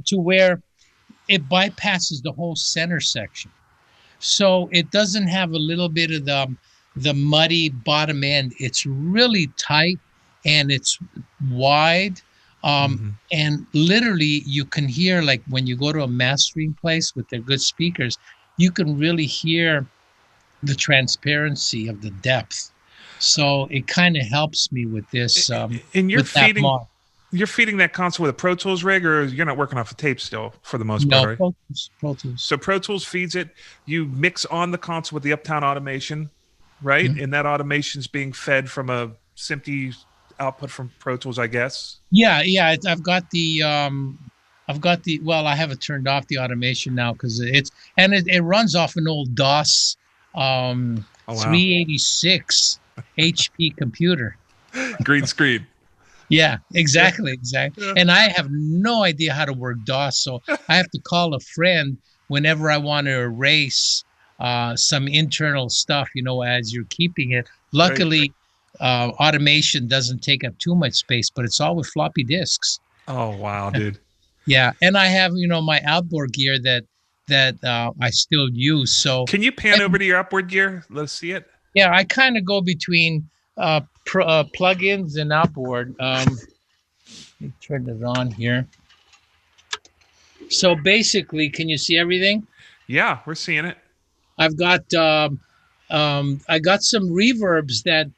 Speaker 3: to where it bypasses the whole center section. So it doesn't have a little bit of the muddy bottom end. It's really tight and it's wide. And literally you can hear, like when you go to a mastering place with their good speakers, you can really hear the transparency of the depth. So it kind of helps me with this.
Speaker 1: And you're feeding that console with a Pro Tools rig, or you're not working off a tape still for the most part, right?
Speaker 3: Pro Tools.
Speaker 1: So Pro Tools feeds it. You mix on the console with the Uptown automation, right? And that automation's being fed from a SMPTE output from Pro Tools, I guess.
Speaker 3: Yeah. I've got the well, I have it turned off, the automation now, because it runs off an old DOS 386 HP computer.
Speaker 1: Green screen.
Speaker 3: Yeah, exactly. Yeah. And I have no idea how to work DOS, so I have to call a friend whenever I want to erase some internal stuff, as you're keeping it. Luckily, automation doesn't take up too much space, but it's all with floppy disks.
Speaker 1: Oh, wow, dude.
Speaker 3: Yeah, and I have, my outboard gear that I still use. So
Speaker 1: can you pan over to your outboard gear? Let's see it.
Speaker 3: Yeah, I kind of go between plugins and outboard. Let me turn it on here. So basically, can you see everything?
Speaker 1: Yeah, we're seeing it.
Speaker 3: I've got I got some reverbs that,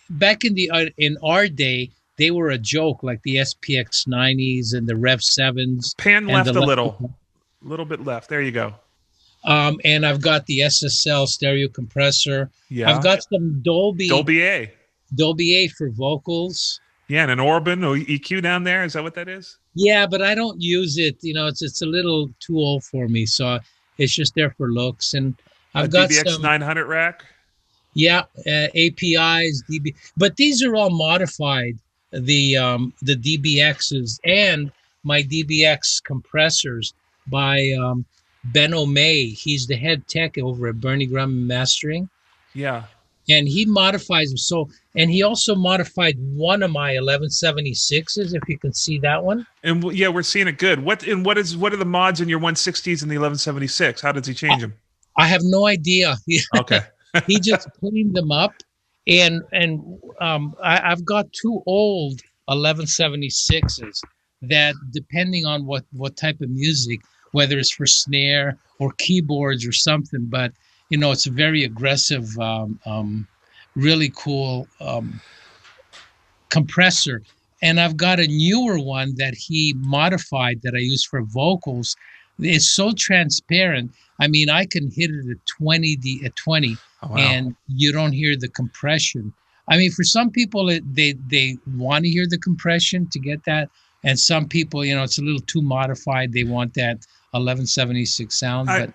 Speaker 3: back in our day, they were a joke, like the SPX 90s and the Rev 7s.
Speaker 1: Pan left a little bit left. There you go.
Speaker 3: And I've got the SSL stereo compressor.
Speaker 1: Yeah.
Speaker 3: I've got some Dolby
Speaker 1: A
Speaker 3: for vocals.
Speaker 1: Yeah, and an Orban EQ down there. Is that what that is?
Speaker 3: Yeah, but I don't use it. It's a little too old for me, so it's just there for looks. And I've got
Speaker 1: DBX
Speaker 3: some
Speaker 1: 900 rack.
Speaker 3: Yeah, APIs, DB, but these are all modified. The DBXs and my DBX compressors by Ben O'May. He's the head tech over at Bernie Grumman Mastering.
Speaker 1: Yeah.
Speaker 3: And he modifies them. So, and he also modified one of my 1176s, if you can see that one.
Speaker 1: And yeah, we're seeing it good. What are the mods in your 160s and the 1176? How does he change them?
Speaker 3: I have no idea.
Speaker 1: Okay.
Speaker 3: He just cleaned them up. And I've got two old 1176s that, depending on what type of music, whether it's for snare or keyboards or something, but it's a very aggressive, really cool compressor. And I've got a newer one that he modified that I use for vocals. It's so transparent. I mean, I can hit it at 20, oh, wow. And you don't hear the compression. I mean, for some people, they want to hear the compression to get that. And some people, it's a little too modified. They want that 1176 sound. But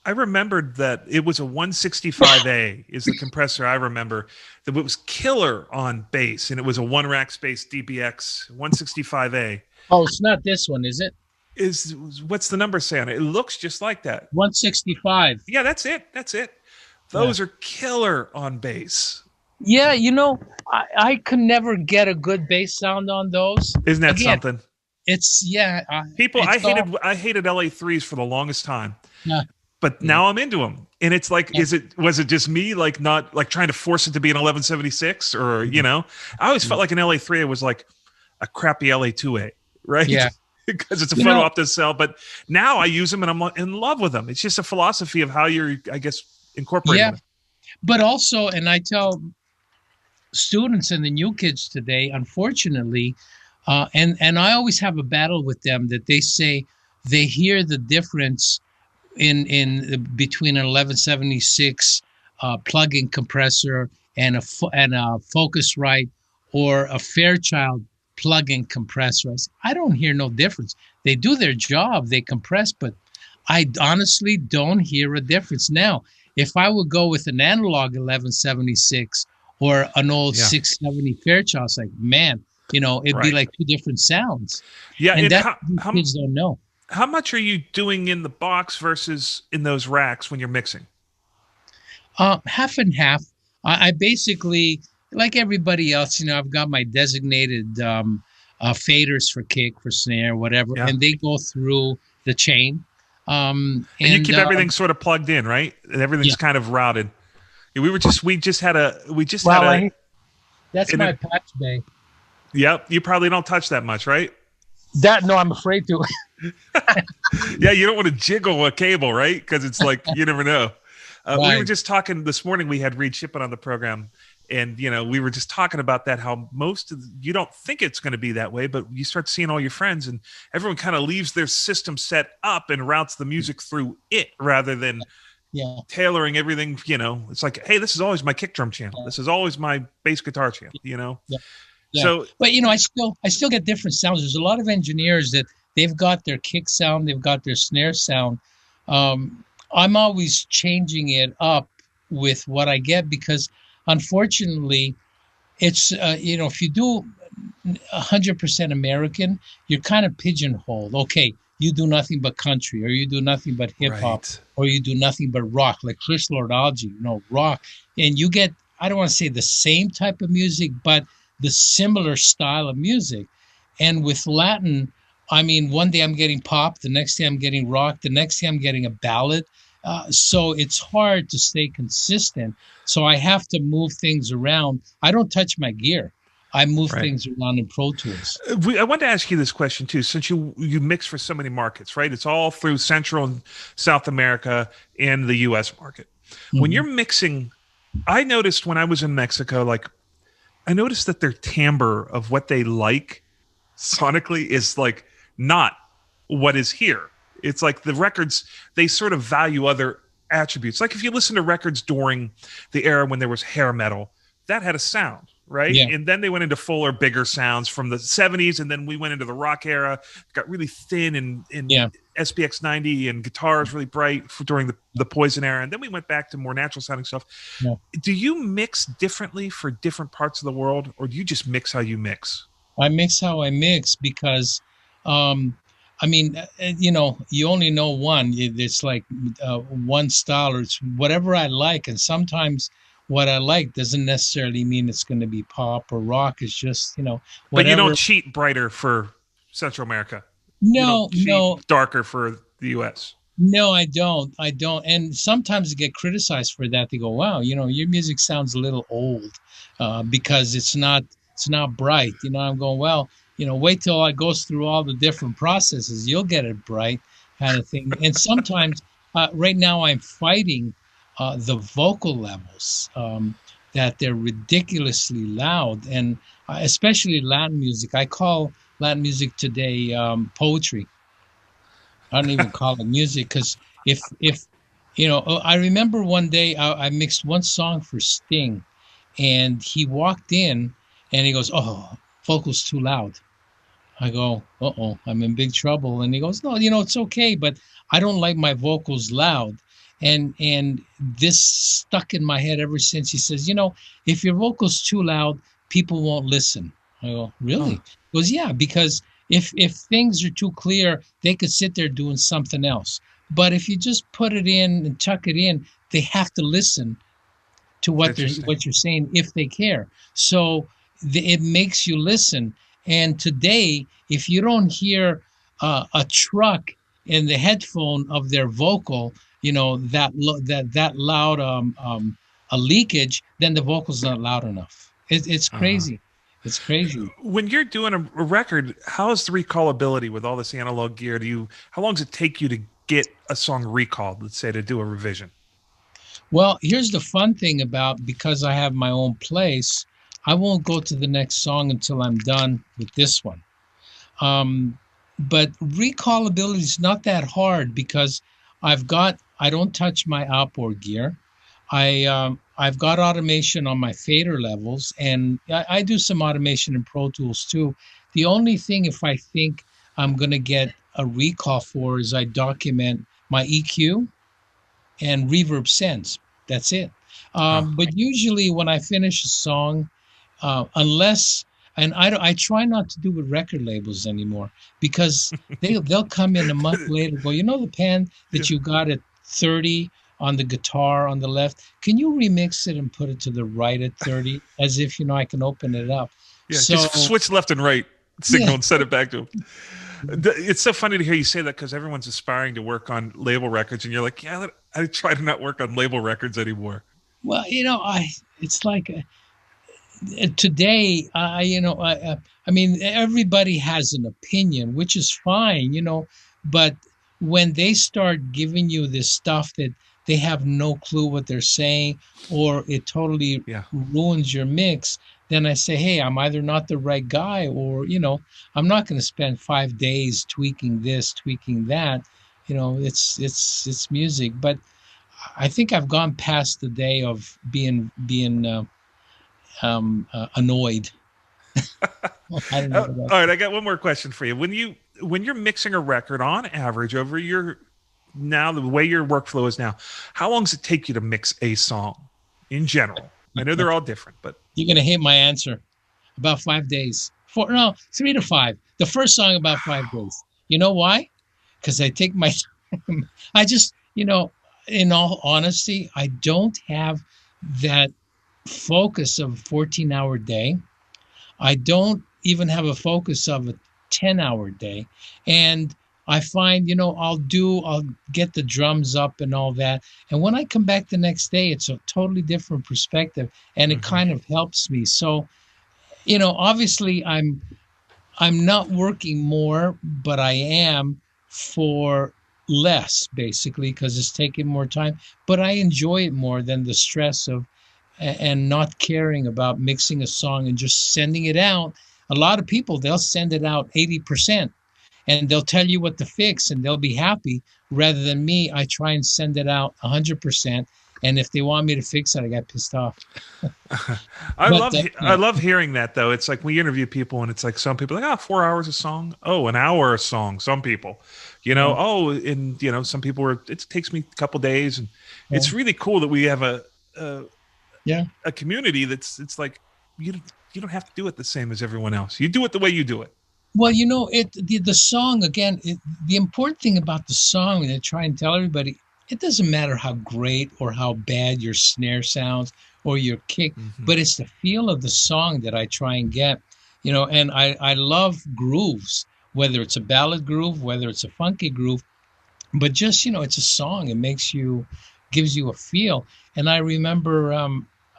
Speaker 1: I remembered that it was a 165A is the compressor I remember. That it was killer on bass, and it was a one rack space DBX 165A.
Speaker 3: Oh, it's not this one, is it?
Speaker 1: What's the number, Santa? It looks just like that.
Speaker 3: 165.
Speaker 1: Yeah, that's it. Those are killer on bass.
Speaker 3: Yeah, I could never get a good bass sound on those.
Speaker 1: Isn't that something?
Speaker 3: It's
Speaker 1: I hated LA3s for the longest time.
Speaker 3: Yeah.
Speaker 1: But now I'm into them. And it's like, was it just me, like, not like trying to force it to be an 1176 or, I always felt like an LA3 was like a crappy LA2A, right?
Speaker 3: Yeah.
Speaker 1: Because it's a photo op to sell. But now I use them and I'm in love with them. It's just a philosophy of how you're, I guess, incorporating them.
Speaker 3: But also, and I tell students and the new kids today, unfortunately, and I always have a battle with them that they say they hear the difference in between an 1176 plug-in compressor and a Focusrite or a Fairchild plug-in compressor. I don't hear no difference. They do their job, they compress, but I honestly don't hear a difference. Now, if I would go with an analog 1176 or an old 670 Fairchild, it's like, man, it'd be like two different sounds.
Speaker 1: Yeah,
Speaker 3: and that kids don't know.
Speaker 1: How much are you doing in the box versus in those racks when you're mixing?
Speaker 3: Half and half. I basically, like everybody else, I've got my designated faders for kick, for snare, whatever,
Speaker 1: Yeah.
Speaker 3: and they go through the chain.
Speaker 1: And you keep everything sort of plugged in, right? And everything's kind of routed. We just had a
Speaker 3: that's my patch bay.
Speaker 1: Yep, you probably don't touch that much, right?
Speaker 3: No, I'm afraid to.
Speaker 1: Yeah, you don't want to jiggle a cable, right? Because it's like you never know.
Speaker 3: Right.
Speaker 1: We were just talking this morning. We had Reed Shippen on the program, and we were just talking about that. How you don't think it's going to be that way, but you start seeing all your friends, and everyone kind of leaves their system set up and routes the music through it rather than tailoring everything. It's like, hey, this is always my kick drum channel. This is always my bass guitar channel.
Speaker 3: Yeah.
Speaker 1: So,
Speaker 3: but I still get different sounds. There's a lot of engineers that they've got their kick sound, they've got their snare sound. I'm always changing it up with what I get because, unfortunately, it's if you do 100% American, you're kind of pigeonholed. Okay, you do nothing but country, or you do nothing but hip hop, or you do nothing but rock, like Chris Lord-Alge, rock, and you get, I don't want to say the same type of music, but the similar style of music. And with Latin, I mean, one day I'm getting pop, the next day I'm getting rock, the next day I'm getting a ballad. So it's hard to stay consistent. So I have to move things around. I don't touch my gear. I move things around in Pro Tools.
Speaker 1: I wanted to ask you this question too, since you mix for so many markets, right? It's all through Central and South America and the U.S. market. Mm-hmm. When you're mixing, I noticed when I was in Mexico, I noticed that their timbre of what they like sonically is like not what is here. It's like the records, they sort of value other attributes. Like if you listen to records during the era when there was hair metal, that had a sound, right? Yeah. And then they went into fuller, bigger sounds from the 70s, and then we went into the rock era. It got really thin and SPX 90 and guitars really bright during the Poison era, and then we went back to more natural sounding stuff. Yeah. Do you mix differently for different parts of the world, or do you just mix how you mix?
Speaker 3: I mix how I mix because you only know one. It's like one style, or it's whatever I like. And sometimes what I like doesn't necessarily mean it's going to be pop or rock. It's just, whatever.
Speaker 1: But you don't cheat brighter for Central America.
Speaker 3: No.
Speaker 1: Darker for the U.S.
Speaker 3: No, I don't. And sometimes I get criticized for that. They go, wow, your music sounds a little old because it's not bright. I'm going, well, wait till it goes through all the different processes. You'll get it bright, kind of thing. And sometimes, right now, I'm fighting the vocal levels, that they're ridiculously loud. And especially Latin music. I call Latin music today poetry. I don't even call it music because if I remember one day I mixed one song for Sting, and he walked in and he goes, "Oh, vocals too loud." I go, "Uh-oh, I'm in big trouble." And he goes, "No, it's okay, but I don't like my vocals loud." And this stuck in my head ever since. He says, if your vocals too loud, people won't listen. I go, really? He goes, yeah, because if things are too clear, they could sit there doing something else. But if you just put it in and tuck it in, they have to listen to what you're saying if they care. So it makes you listen. And today, if you don't hear a truck in the headphone of their vocal, that loud a leakage, then the vocal's not loud enough. It's crazy. It's crazy.
Speaker 1: When you're doing a record, how is the recallability with all this analog gear? How long does it take you to get a song recalled, let's say, to do a revision?
Speaker 3: Well, here's the fun thing because I have my own place, I won't go to the next song until I'm done with this one. But recallability is not that hard because I don't touch my outboard gear. I've got automation on my fader levels, and I do some automation in Pro Tools too. The only thing, if I think I'm going to get a recall for, is I document my EQ and reverb sends. That's it. But usually when I finish a song, I try not to do with record labels anymore because they'll come in a month later and go, the pan that you got at 30 on the guitar on the left. Can you remix it and put it to the right at 30? As if, I can open it up.
Speaker 1: Yeah,
Speaker 3: So,
Speaker 1: just switch left and right signal
Speaker 3: yeah.
Speaker 1: and send it back to him. It's so funny to hear you say that because everyone's aspiring to work on label records, and you're like, yeah, I try to not work on label records anymore.
Speaker 3: Well, it's like today, I mean, everybody has an opinion, which is fine, but when they start giving you this stuff that they have no clue what they're saying, or it totally ruins your mix, then I say, hey, I'm either not the right guy, or, I'm not going to spend 5 days tweaking this, tweaking that. It's music. But I think I've gone past the day of being annoyed. I don't know
Speaker 1: all right, I got one more question for you. When you're mixing a record on average over the way your workflow is now, how long does it take you to mix a song in general? I know they're all different, but
Speaker 3: you're going to hate my answer. About 5 days. 3 to 5. The first song about 5 days. You know why? Because I take my time. I just, in all honesty, I don't have that focus of a 14-hour day. I don't even have a focus of a 10-hour day. And I find, I'll get the drums up and all that. And when I come back the next day, it's a totally different perspective, and it kind of helps me. So, obviously I'm not working more, but I am for less, basically, because it's taking more time. But I enjoy it more than the stress of and not caring about mixing a song and just sending it out. A lot of people, they'll send it out 80%. And they'll tell you what to fix, and they'll be happy. Rather than me, I try and send it out 100%. And if they want me to fix it, I get pissed off.
Speaker 1: I love hearing that, though. It's like we interview people, and it's like some people are like, 4 hours a song. Oh, an hour a song. Some people, some people it takes me a couple days, and it's really cool that we have a community it's like you don't have to do it the same as everyone else. You do it the way you do it.
Speaker 3: Well, the song, again, the important thing about the song, and I try and tell everybody, it doesn't matter how great or how bad your snare sounds or your kick, but it's the feel of the song that I try and get, and I love grooves, whether it's a ballad groove, whether it's a funky groove, but just, it's a song. It gives you a feel. And I remember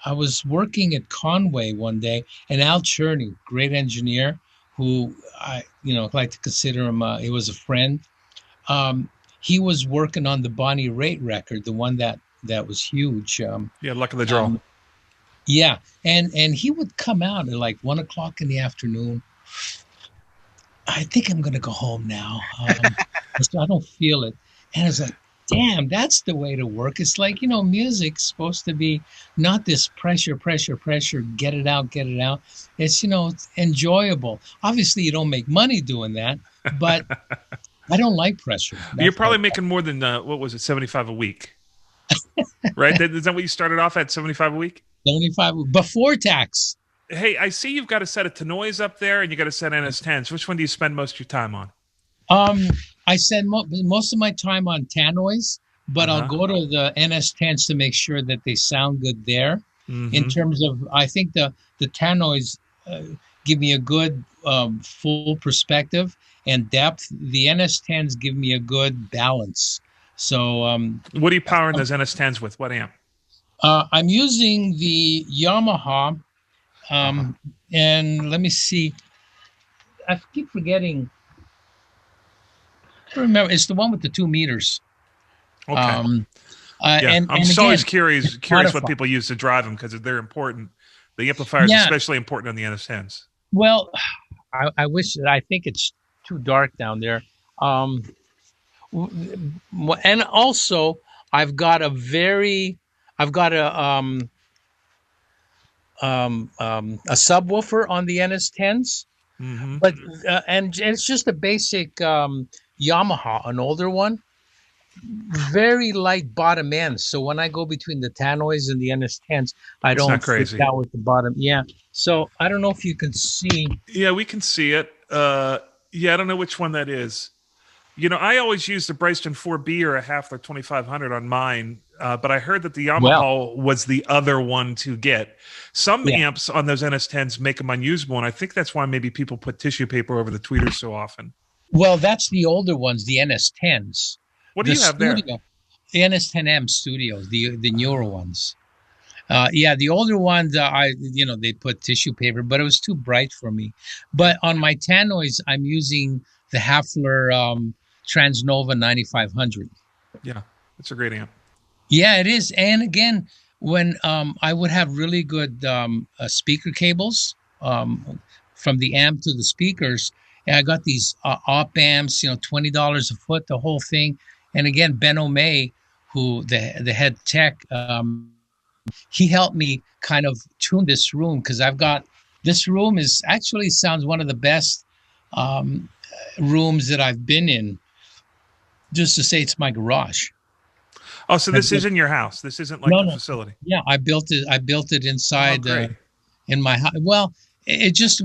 Speaker 3: I was working at Conway one day, and Al Cherney, great engineer, who I, like to consider him, he was a friend. He was working on the Bonnie Raitt record, the one that was huge.
Speaker 1: Luck of the Draw.
Speaker 3: And he would come out at like 1 o'clock in the afternoon. I think I'm going to go home now. I don't feel it. And I was like, damn, that's the way to work. It's like, music's supposed to be not this pressure, get it out. It's, it's enjoyable. Obviously, you don't make money doing that, but I don't like pressure.
Speaker 1: You're probably making more than, what was it, 75 a week? Right? Is that what you started off at, 75 a week?
Speaker 3: 75 before tax.
Speaker 1: Hey, I see you've got a set of Tenoys up there, and you got a set of NS10s. Which one do you spend most of your time on?
Speaker 3: I spend most of my time on Tenoys, but I'll go to the NS10s to make sure that they sound good there. In terms of, I think the Tenoys give me a good full perspective and depth. The NS10s give me a good balance. So,
Speaker 1: what are you powering those NS10s with? What amp?
Speaker 3: I'm using the Yamaha, and let me see. I keep forgetting. I remember, it's the one with the 2 meters.
Speaker 1: Okay.
Speaker 3: And
Speaker 1: I'm
Speaker 3: again,
Speaker 1: always curious what people use to drive them, because they're important. The amplifier is especially important on the NS10s.
Speaker 3: Well, I wish that I think it's too dark down there. And also I've got a subwoofer on the NS10s, but and it's just a basic Yamaha, an older one, very light bottom end. So when I go between the Tenoys and the NS10s, I don't freak out with the bottom. Yeah. So I don't know if you can see.
Speaker 1: Yeah, we can see it. I don't know which one that is. I always use the Bryston 4B or a Hafler 2500 on mine. but I heard that the
Speaker 3: Well,
Speaker 1: Yamaha was the other one to get. Some
Speaker 3: yeah.
Speaker 1: amps on those NS10s make them unusable, and I think that's why maybe people put tissue paper over the tweeters so often.
Speaker 3: Well, that's the older ones, the NS10s.
Speaker 1: What do
Speaker 3: The
Speaker 1: you have there?
Speaker 3: studio, the NS10M Studios, the newer ones. Yeah, the older ones, they put tissue paper, but it was too bright for me. But on my tannoys, I'm using the Hafler Transnova 9500.
Speaker 1: Yeah, it's a great amp.
Speaker 3: Yeah, it is. And again, when I would have really good speaker cables from the amp to the speakers, and I got these op amps, $20 a foot, the whole thing. And again, Ben O'May, who the head tech, he helped me kind of tune this room, because this room is actually sounds one of the best rooms that I've been in. Just to say, it's my garage.
Speaker 1: Oh, so this isn't your house. This isn't like the facility.
Speaker 3: Yeah, I built it inside in my house. Well, it just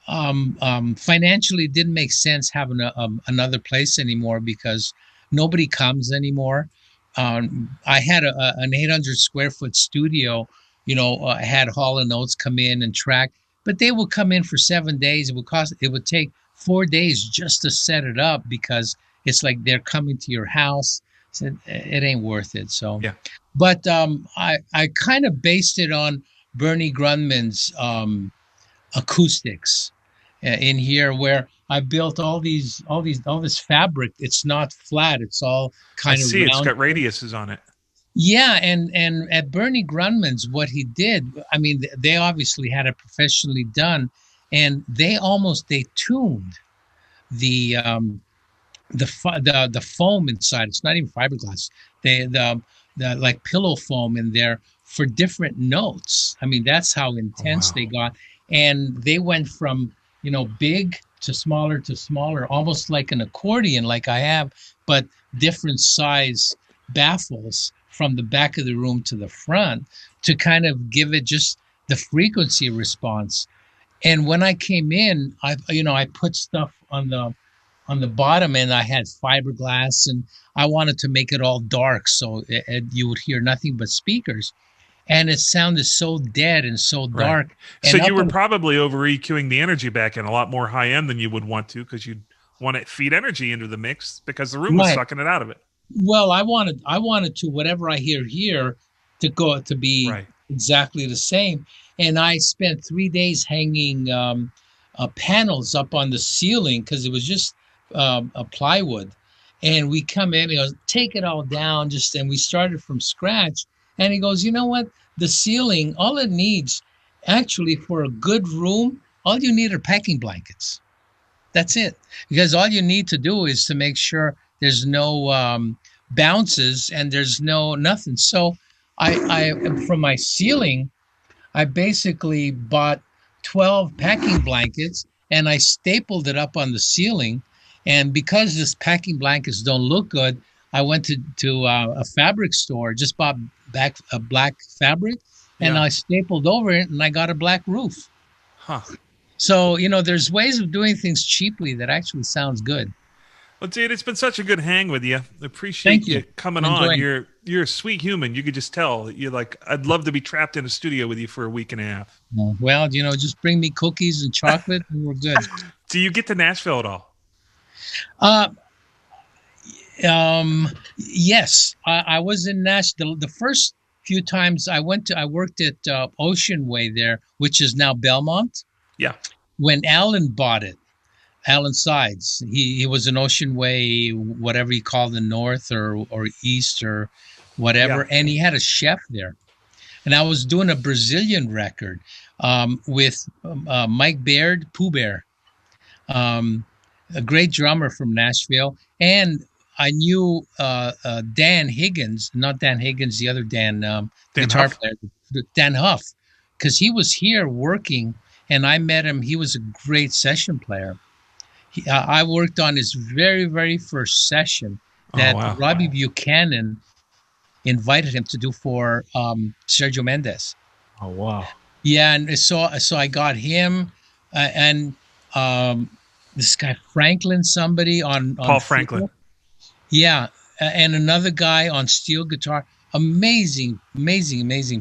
Speaker 3: financially didn't make sense having another place anymore, because nobody comes anymore. I had an 800 square foot studio. I had Hall & Oates come in and track, but they would come in for 7 days. It would take 4 days just to set it up, because it's like they're coming to your house. So it ain't worth it. So,
Speaker 1: yeah.
Speaker 3: But I kind of based it on Bernie Grundman's acoustics in here, where I built all this fabric. It's not flat. It's all kind of round.
Speaker 1: It's got radiuses on it.
Speaker 3: Yeah, and at Bernie Grundman's, what he did, I mean, they obviously had it professionally done, and they tuned the foam inside. It's not even fiberglass. The like pillow foam in there for different notes. I mean, that's how intense they got. And they went from, big to smaller, almost like an accordion, like I have, but different size baffles from the back of the room to the front to kind of give it just the frequency response. And when I came in, I put stuff on the bottom, and I had fiberglass, and I wanted to make it all dark so you would hear nothing but speakers. And it sounded so dead and so dark.
Speaker 1: Right. So you were probably over EQing the energy back in a lot more high end than you would want to, because you'd want to feed energy into the mix because the room was sucking it out of it.
Speaker 3: Well, I wanted to, whatever I hear here, to be exactly the same. And I spent 3 days hanging panels up on the ceiling, because it was just a plywood. And we come in, he goes, take it all down, and we started from scratch. And he goes, you know what? The ceiling, all it needs, actually, for a good room, all you need are packing blankets. That's it. Because all you need to do is to make sure there's no bounces and there's nothing. So I from my ceiling, I basically bought 12 packing blankets, and I stapled it up on the ceiling. And because this packing blankets don't look good, I went to a fabric store, just bought back a black fabric, and I stapled over it, and I got a black roof.
Speaker 1: Huh.
Speaker 3: So, there's ways of doing things cheaply that actually sounds good.
Speaker 1: Well, dude, it's been such a good hang with you. Appreciate you coming on. You're a sweet human. You could just tell. You're like, I'd love to be trapped in a studio with you for a week and a half.
Speaker 3: Well, just bring me cookies and chocolate, and we're good.
Speaker 1: Do you get to Nashville at all?
Speaker 3: Yes, I was in Nashville. The first few times I worked at Ocean Way there, which is now Belmont.
Speaker 1: Yeah.
Speaker 3: When Alan bought it, Alan Sides, he was an Ocean Way, whatever you call the North or East or whatever, and he had a chef there. And I was doing a Brazilian record with Mike Baird, Pooh Bear, a great drummer from Nashville, and I knew Dan Higgins, not Dan Higgins, the other Dan guitar player, Dan Huff, because he was here working, and I met him. He was a great session player. I worked on his very, very first session that Robbie Buchanan invited him to do for Sergio Mendes.
Speaker 2: Oh, wow.
Speaker 3: Yeah, and so I got him and this guy Franklin, somebody on
Speaker 1: Paul Franklin.
Speaker 3: Yeah, and another guy on steel guitar. Amazing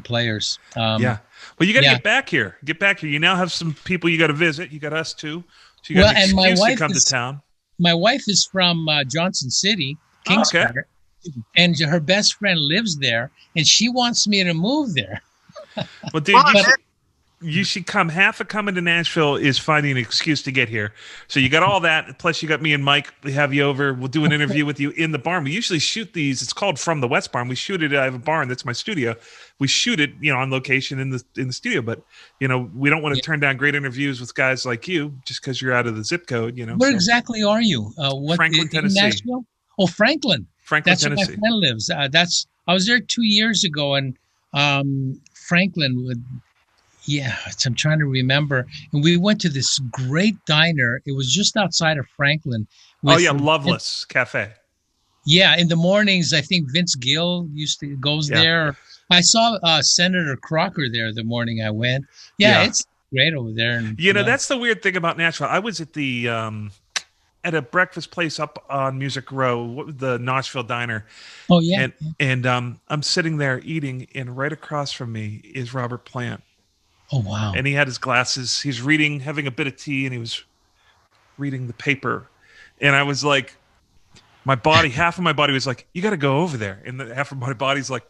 Speaker 3: players.
Speaker 1: Yeah. Well, you got to get back here. Get back here. You now have some people you got to visit. You got us too. So you got an excuse to come to town.
Speaker 3: My wife is from Johnson City, Kingsburg, and her best friend lives there, and she wants me to move there.
Speaker 1: Well, dude, you should come. Half of coming to Nashville is finding an excuse to get here. So you got all that. Plus, you got me and Mike. We have you over. We'll do an interview with you in the barn. We usually shoot these. It's called From the West Barn. We shoot it. I have a barn. That's my studio. We shoot it, on location in the studio. But we don't want to turn down great interviews with guys like you just because you're out of the zip code.
Speaker 3: Where exactly are you?
Speaker 1: Franklin, Tennessee.
Speaker 3: Nashville? Oh, Franklin. That's
Speaker 1: Tennessee.
Speaker 3: where my friend lives. I was there 2 years ago, and Franklin would. Yeah, I'm trying to remember. And we went to this great diner. It was just outside of Franklin.
Speaker 1: Loveless Cafe.
Speaker 3: Yeah, in the mornings, I think Vince Gill goes there. I saw Senator Crocker there the morning I went. Yeah, it's great over there. And,
Speaker 1: that's the weird thing about Nashville. I was at the at a breakfast place up on Music Row, the Nashville Diner.
Speaker 3: Oh yeah.
Speaker 1: And I'm sitting there eating, and right across from me is Robert Plant.
Speaker 3: Oh, wow.
Speaker 1: And he had his glasses. He's reading, having a bit of tea, and he was reading the paper. And I was like, half of my body was like, you got to go over there. And half of my body's like,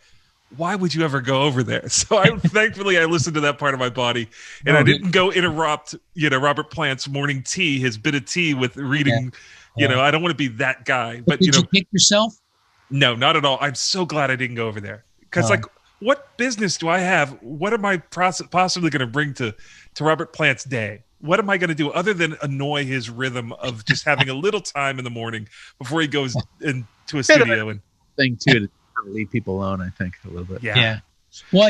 Speaker 1: why would you ever go over there? So thankfully I listened to that part of my body, and I didn't go interrupt, Robert Plant's morning tea, his bit of tea with reading, I don't want to be that guy. But
Speaker 3: did you kick yourself?
Speaker 1: No, not at all. I'm so glad I didn't go over there. Because what business do I have? What am I possibly going to bring to Robert Plant's day? What am I going to do other than annoy his rhythm of just having a little time in the morning before he goes into a studio? And
Speaker 2: thing too, to leave people alone, I think, a little bit.
Speaker 3: Yeah. Well,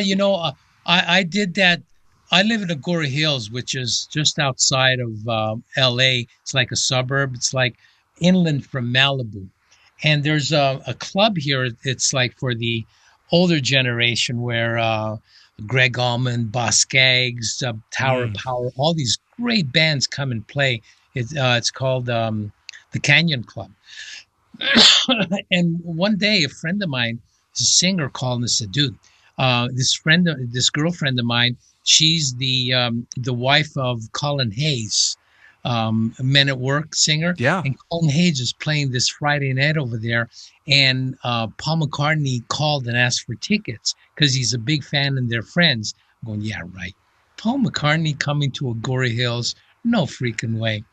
Speaker 3: I did that. I live in Agora Hills, which is just outside of L.A. It's like a suburb. It's like inland from Malibu. And there's a club here. It's like for the older generation where Greg Allman, Boss Skaggs, Tower of Power, all these great bands come and play. It's called the Canyon Club. And one day, a friend of mine, a singer, called and said, "Dude, this girlfriend of mine, she's the wife of Colin Hayes, Men at Work singer.
Speaker 1: Yeah.
Speaker 3: And Colin Hayes is playing this Friday night over there. And Paul McCartney called and asked for tickets because he's a big fan and they're friends." I'm going, yeah, right. Paul McCartney coming to Agora Hills? No freaking way.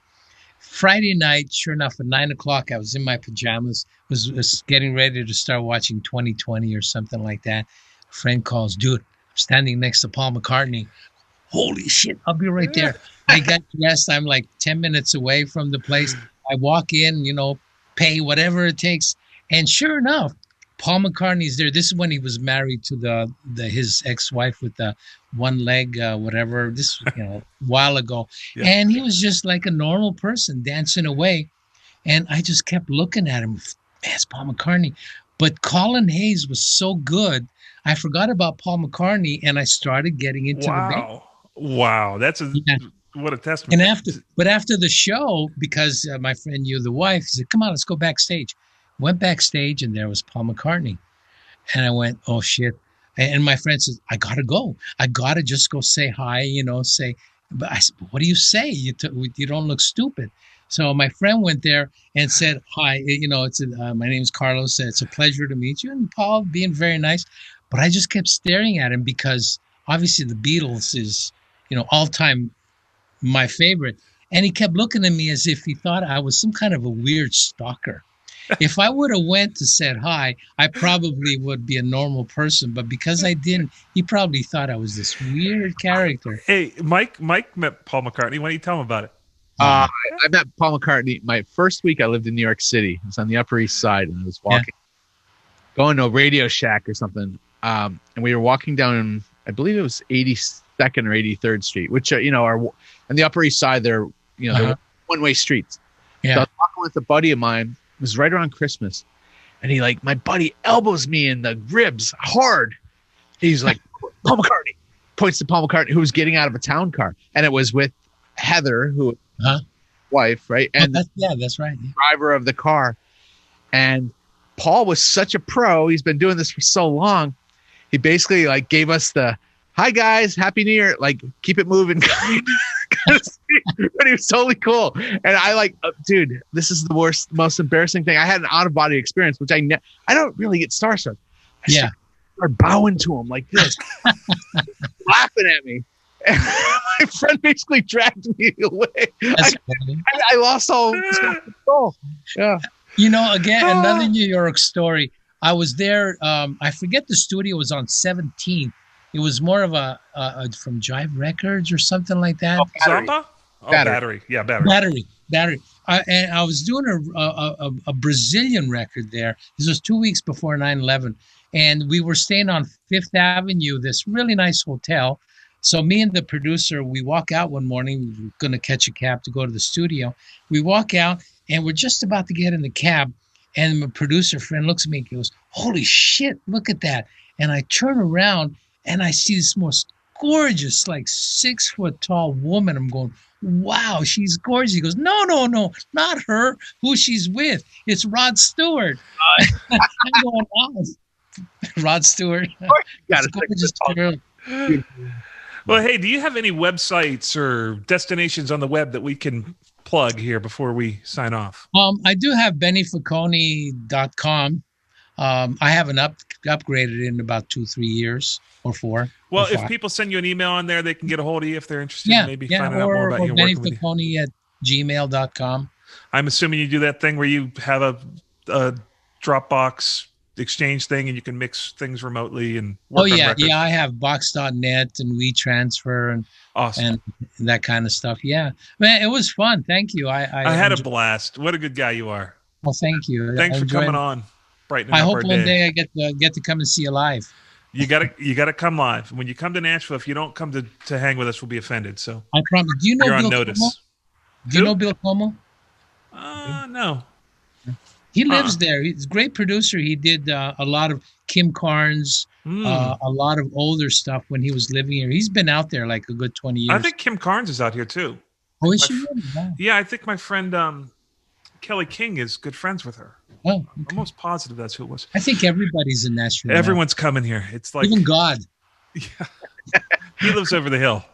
Speaker 3: Friday night, sure enough, at 9 o'clock, I was in my pajamas, was getting ready to start watching 2020 or something like that. A friend calls, "Dude, I'm standing next to Paul McCartney." Holy shit, I'll be right there. I got dressed. I'm like 10 minutes away from the place. I walk in, pay whatever it takes. And sure enough, Paul McCartney's there. This is when he was married to his ex-wife with the one leg, whatever. This a while ago. Yeah. And he was just like a normal person dancing away. And I just kept looking at him. Man, it's Paul McCartney. But Colin Hayes was so good, I forgot about Paul McCartney, and I started getting into the band.
Speaker 1: Wow, that's what a testament.
Speaker 3: And after the show, because my friend knew the wife, he said, "Come on, let's go backstage." Went backstage, and there was Paul McCartney. And I went, "Oh, shit." And my friend says, "I got to go. I got to just go say hi, say." But I said, "What do you say? You don't look stupid." So my friend went there and said, "Hi, my name is Carlos. It's a pleasure to meet you." And Paul being very nice. But I just kept staring at him because obviously the Beatles is, all time my favorite. And he kept looking at me as if he thought I was some kind of a weird stalker. If I would have went to said hi, I probably would be a normal person. But because I didn't, he probably thought I was this weird character.
Speaker 1: Hey, Mike met Paul McCartney. Why don't you tell him about it?
Speaker 2: I met Paul McCartney my first week I lived in New York City. I was on the Upper East Side, and I was going to a Radio Shack or something. And we were walking down, I believe it was 82nd or 83rd Street, which, are on the Upper East Side, they're one-way streets. Yeah. So I was walking with a buddy of mine. It was right around Christmas. And my buddy elbows me in the ribs hard. He's like, "Paul McCartney," points to Paul McCartney, who was getting out of a town car. And it was with Heather, wife, right? And
Speaker 3: that's right.
Speaker 2: Driver of the car. And Paul was such a pro. He's been doing this for so long. He basically like gave us the, hi guys, happy New Year. Like keep it moving. But he was totally cool. And I like, dude, this is the most embarrassing thing. I had an out of body experience, which I don't really get starstruck. I start bowing to him like this, laughing at me. And my friend basically dragged me away. I lost all control. Yeah.
Speaker 3: You know, again, another New York story. I was there. I forget the studio was on 17th. It was more of a from Jive Records or something like that.
Speaker 1: Oh, Zampa? Oh, battery. Yeah, battery. And I was doing a Brazilian record there. This was 2 weeks before 9/11. And we were staying on Fifth Avenue, this really nice hotel. So me and the producer, we walk out one morning. We were going to catch a cab to go to the studio. We walk out, and we're just about to get in the cab. And my producer friend looks at me and goes, holy shit, look at that. And I turn around, and I see this most gorgeous, like 6 foot tall woman. I'm going, wow, she's gorgeous. He goes, no, not her. Who she's with. It's Rod Stewart. I'm going, wow. Rod Stewart. Well, hey, do you have any websites or destinations on the web that we can plug here before we sign off?
Speaker 3: I do have bennyfaccone.com. I haven't upgraded in about 2-3 years or 4.
Speaker 1: Well,
Speaker 3: or
Speaker 1: if people send you an email on there, they can get a hold of you if they're interested in maybe finding out more about you.
Speaker 3: Benny Faccone at gmail.com.
Speaker 1: I'm assuming you do that thing where you have a Dropbox exchange thing and you can mix things remotely and work on records.
Speaker 3: I have box.net and WeTransfer and
Speaker 1: awesome.
Speaker 3: and that kind of stuff. Yeah, man, it was fun. Thank you. I
Speaker 1: had a blast. What a good guy you are.
Speaker 3: Well, thank you.
Speaker 1: Thanks for coming on.
Speaker 3: I hope one day I get to come and see you live.
Speaker 1: You gotta come live. When you come to Nashville, if you don't come to hang with us, we'll be offended. So
Speaker 3: I promise. Do you know
Speaker 1: you're
Speaker 3: Bill
Speaker 1: on notice?
Speaker 3: Como? Do you know Bill Como?
Speaker 1: No.
Speaker 3: He lives there. He's a great producer. He did a lot of Kim Carnes, a lot of older stuff when he was living here. He's been out there like a good 20 years.
Speaker 1: I think Kim Carnes is out here too.
Speaker 3: Oh, is she really? Wow.
Speaker 1: Yeah, I think my friend Kelly King is good friends with her.
Speaker 3: Oh, okay.
Speaker 1: I'm almost positive that's who it was.
Speaker 3: I think everybody's in Nashville.
Speaker 1: Everyone's coming here. It's like
Speaker 3: even God.
Speaker 1: Yeah. He lives over the hill.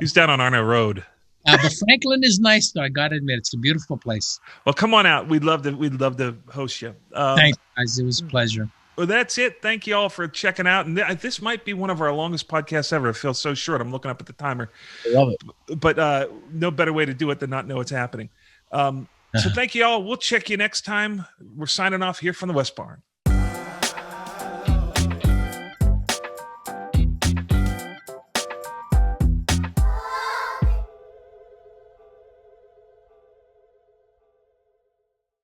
Speaker 1: He's down on Arno Road.
Speaker 3: But Franklin is nice, though. I got to admit, it's a beautiful place.
Speaker 1: Well, come on out. We'd love to host you.
Speaker 3: Thanks, guys. It was a pleasure.
Speaker 1: Well, that's it. Thank you all for checking out. And this might be one of our longest podcasts ever. It feels so short. I'm looking up at the timer.
Speaker 2: I love it.
Speaker 1: But no better way to do it than not know what's happening. So thank you all. We'll check you next time. We're signing off here from the West Barn.